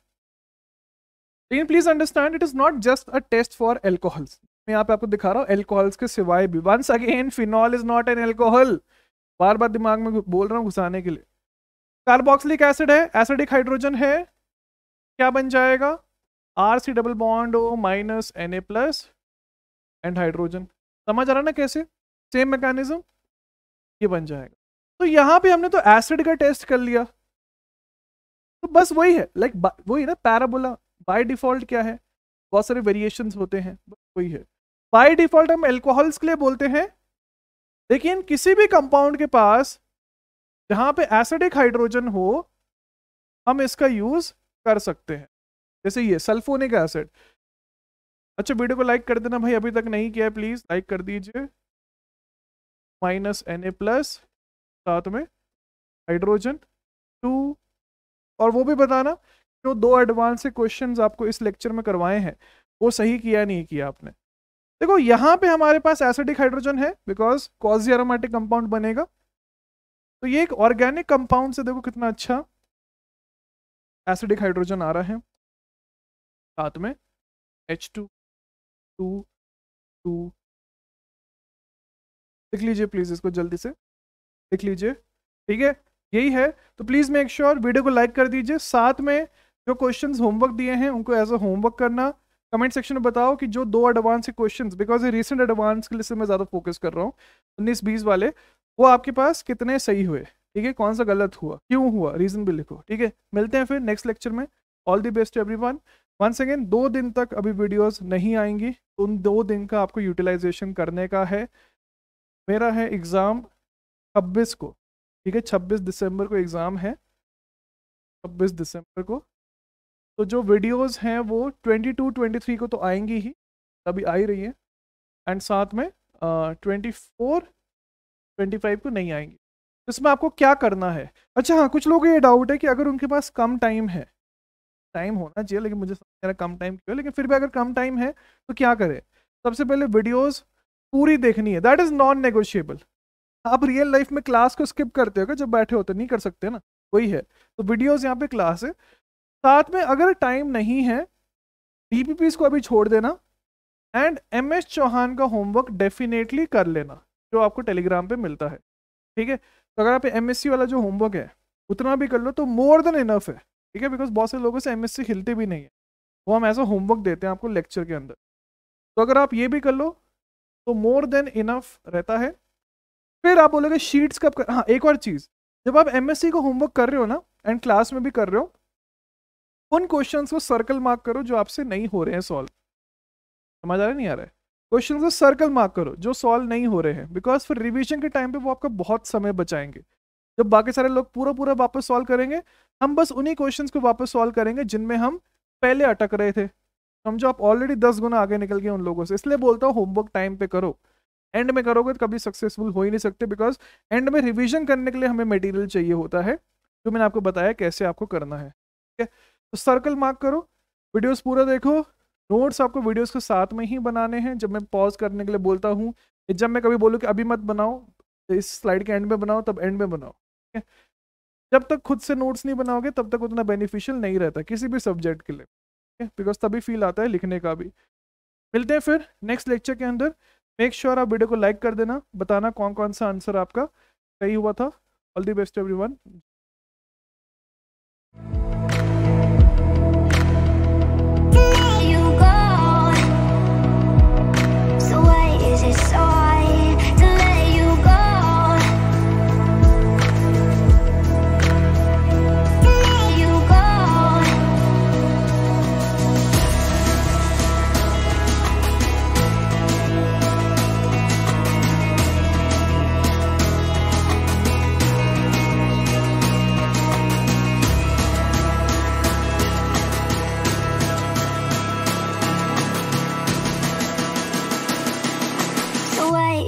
लेकिन please understand, it is not just a test for alcohols, मैं यहाँ पे आपको दिखा रहा हूँ एल्कोहल्स के सिवाय भी। Once again phenol is not an alcohol, बार बार दिमाग में बोल रहा हूँ घुसाने के लिए। कार्बोक्सिलिक एसिड है, एसिडिक हाइड्रोजन है, क्या बन जाएगा, RC≡O- Na+ एंड हाइड्रोजन। समझ आ रहा ना कैसे, सेम मैकेनिज्म, ये बन जाएगा। तो यहाँ पे हमने तो एसिड का टेस्ट कर लिया, तो बस वही है, लाइक वही ना पैराबोला, बाय डिफॉल्ट क्या है, बहुत सारे वेरिएशंस होते हैं, बस वही है। बाय डिफॉल्ट हम एल्कोहल्स के लिए बोलते हैं, लेकिन किसी भी कंपाउंड के पास जहां पे एसिडिक हाइड्रोजन हो हम इसका यूज कर सकते हैं, जैसे ये सल्फोनिक एसिड। अच्छा वीडियो को लाइक कर देना भाई, अभी तक नहीं किया है प्लीज लाइक कर दीजिए, -Na+, साथ में हाइड्रोजन 2, और वो भी बताना जो 2 एडवांस से क्वेश्चंस आपको इस लेक्चर में करवाए हैं वो सही किया नहीं किया आपने। देखो यहाँ पे हमारे पास एसिडिक हाइड्रोजन है, बिकॉज क्वाजी एरोमेटिक कंपाउंड बनेगा, तो ये एक ऑर्गेनिक कंपाउंड से देखो कितना अच्छा एसिडिक हाइड्रोजन आ रहा है, साथ में H2 2 2 लिख लीजिए प्लीज, इसको जल्दी से लिख लीजिए, ठीक है, यही है। तो प्लीज मेक श्योर वीडियो को लाइक कर दीजिए, साथ में जो क्वेश्चंस होमवर्क दिए हैं उनको एज अ होमवर्क करना। कमेंट सेक्शन में बताओ कि जो 2 एडवांस के क्वेश्चंस, बिकॉज ये रिसेंट एडवांस के लिए से मैं ज़्यादा फोकस कर रहा हूँ 19-20 वाले, वो आपके पास कितने सही हुए, ठीक है, कौन सा गलत हुआ, क्यों हुआ, रीजन भी लिखो, ठीक है। मिलते हैं फिर नेक्स्ट लेक्चर में। All the best everyone. Once again 2 दिन तक अभी वीडियोस नहीं आएंगी, उन 2 दिन का आपको यूटिलाइजेशन करने का है। मेरा है एग्ज़ाम 26 को, ठीक है, 26 दिसंबर को एग्ज़ाम है, 26 दिसंबर को। तो जो वीडियोस हैं वो 22-23 को तो आएंगी ही, अभी आ ही रही है, एंड साथ में 24-25 को नहीं आएंगी। तो इसमें आपको क्या करना है, अच्छा हाँ, कुछ लोगों को ये डाउट है कि अगर उनके पास कम टाइम है, टाइम होना चाहिए लेकिन मुझे समझ रहा कम टाइम क्यों है, लेकिन फिर भी अगर कम टाइम है तो क्या करें। सबसे पहले वीडियोस पूरी देखनी है, दैट इज़ नॉन नेगोशिएबल। आप रियल लाइफ में क्लास को स्किप करते हो क्या जब बैठे होते, नहीं कर सकते ना, वही है। तो वीडियोस यहाँ पे क्लास है, साथ में अगर टाइम नहीं है डीपीपीस को अभी छोड़ देना, एंड MS चौहान का होमवर्क डेफिनेटली कर लेना जो आपको टेलीग्राम पे मिलता है, ठीक है। तो अगर आप MSc वाला जो होमवर्क है उतना भी कर लो तो मोर देन इनफ है, ठीक है, बिकॉज बहुत से लोगों से MSc हिलते भी नहीं है, वो हम ऐसा होमवर्क देते हैं आपको लेक्चर के अंदर। तो अगर आप ये भी कर लो तो मोर देन इनफ रहता है। फिर आप बोलोगे शीट्स कब कर, हाँ एक और चीज़, जब आप MSc को होमवर्क कर रहे हो ना एंड क्लास में भी कर रहे हो, उन क्वेश्चंस को सर्कल मार्क करो जो आपसे नहीं हो रहे हैं सॉल्व, समझ आ रहा है नहीं आ रहा है, क्वेश्चंस को सर्कल मार्क करो जो सॉल्व नहीं हो रहे हैं, बिकॉज फिर रिवीजन के टाइम पे वो आपका बहुत समय बचाएंगे। जब बाकी सारे लोग पूरा वापस सॉल्व करेंगे, हम बस उन्हीं क्वेश्चंस को वापस सॉल्व करेंगे जिनमें हम पहले अटक रहे थे। समझो आप ऑलरेडी 10 गुना आगे निकल गए उन लोगों से, इसलिए बोलता हूँ होमवर्क टाइम पे करो। एंड में करोगे तो कभी सक्सेसफुल हो ही नहीं सकते, बिकॉज एंड में रिवीजन करने के लिए हमें मटेरियल चाहिए होता है, जो मैंने आपको बताया कैसे आपको करना है, ठीक है। तो सर्कल मार्क करो, वीडियोस पूरा देखो, नोट्स आपको वीडियोस के साथ में ही बनाने हैं। जब मैं पॉज करने के लिए बोलता हूँ, जब मैं कभी बोलूँ कि अभी मत बनाओ, इस स्लाइड के एंड में बनाओ, तब एंड में बनाओ, ठीक है। जब तक खुद से नोट्स नहीं बनाओगे तब तक उतना बेनिफिशियल नहीं रहता किसी भी सब्जेक्ट के लिए, ठीक है, बिकॉज तभी फील आता है लिखने का भी। मिलते हैं फिर नेक्स्ट लेक्चर के अंदर। मेक श्योर आप वीडियो को लाइक कर देना, बताना कौन कौन सा आंसर आपका सही हुआ था। All the best everyone.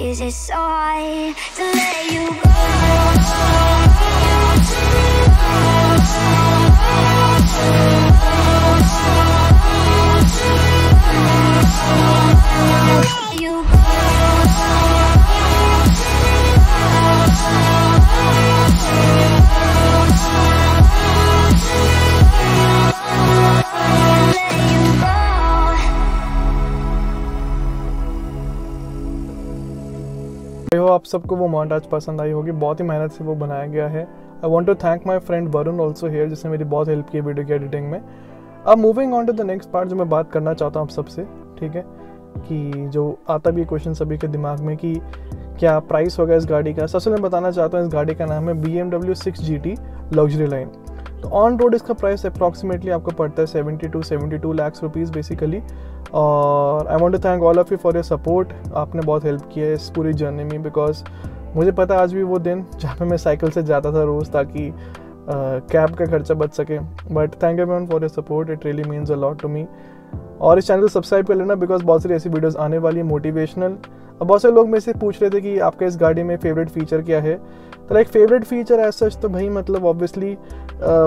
Is it sorry to let you आप सबको वो मोन्टाज पसंद आई होगी, बहुत ही मेहनत से वो बनाया गया है। I want to thank my friend Varun also here, जिसने मेरी बहुत हेल्प की वीडियो की एडिटिंग में। अब moving on to the next part, जो मैं बात करना चाहता हूँ आप सबसे, ठीक है, कि जो आता भी क्वेश्चन सभी के दिमाग में कि क्या प्राइस होगा इस गाड़ी का। सबसे मैं बताना चाहता हूँ इस गाड़ी का नाम है BMW 6 GT लग्जरी लाइन। तो ऑन रोड इसका प्राइस अप्रॉक्सीमेटली आपको पड़ता है 72 लाख रुपीज़ बेसिकली। और I want to thank all of you for your support. आपने बहुत हेल्प किया है इस पूरी जर्नी में, बिकॉज मुझे पता आज भी वो दिन जहाँ पे मैं साइकिल से जाता था रोज़ ताकि कैब का खर्चा बच सके। But thank you everyone for your support, it really means a lot to me. और इस चैनल को सब्सक्राइब कर लेना, बिकॉज बहुत सारी ऐसी वीडियोस आने वाली है मोटिवेशनल। अब बहुत सारे लोग मेरे से पूछ रहे थे कि आपका इस गाड़ी में फेवरेट फीचर क्या है। तो like favourite feature as such तो भाई मतलब ऑब्वियसली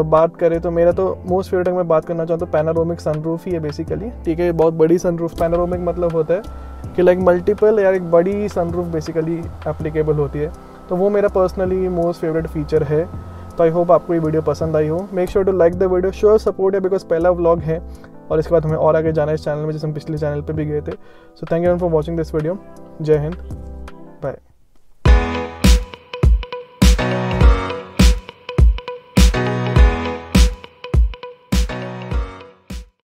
बात करें तो मेरा तो मोस्ट फेवरेट मैं बात करना चाहता हूँ पैनारोमिक सनरूफ ही है बेसिकली, ठीक है। बहुत बड़ी सनरूफ, पैनारोमिक मतलब होता है कि लाइक मल्टीपल या एक बड़ी सनरूफ बेसिकली एप्लीकेबल होती है। तो वो मेरा पर्सनली मोस्ट फेवरेट फीचर है। तो आई होप आपको ये वीडियो पसंद आई हो। Make sure to like the video, sure support है बिकॉज पहला व्लॉग है और इसके बाद हमें और आगे जाना है इस चैनल में, जैसे हम पिछले चैनल पे भी गए थे। So thank you for watching this video. जय हिंद।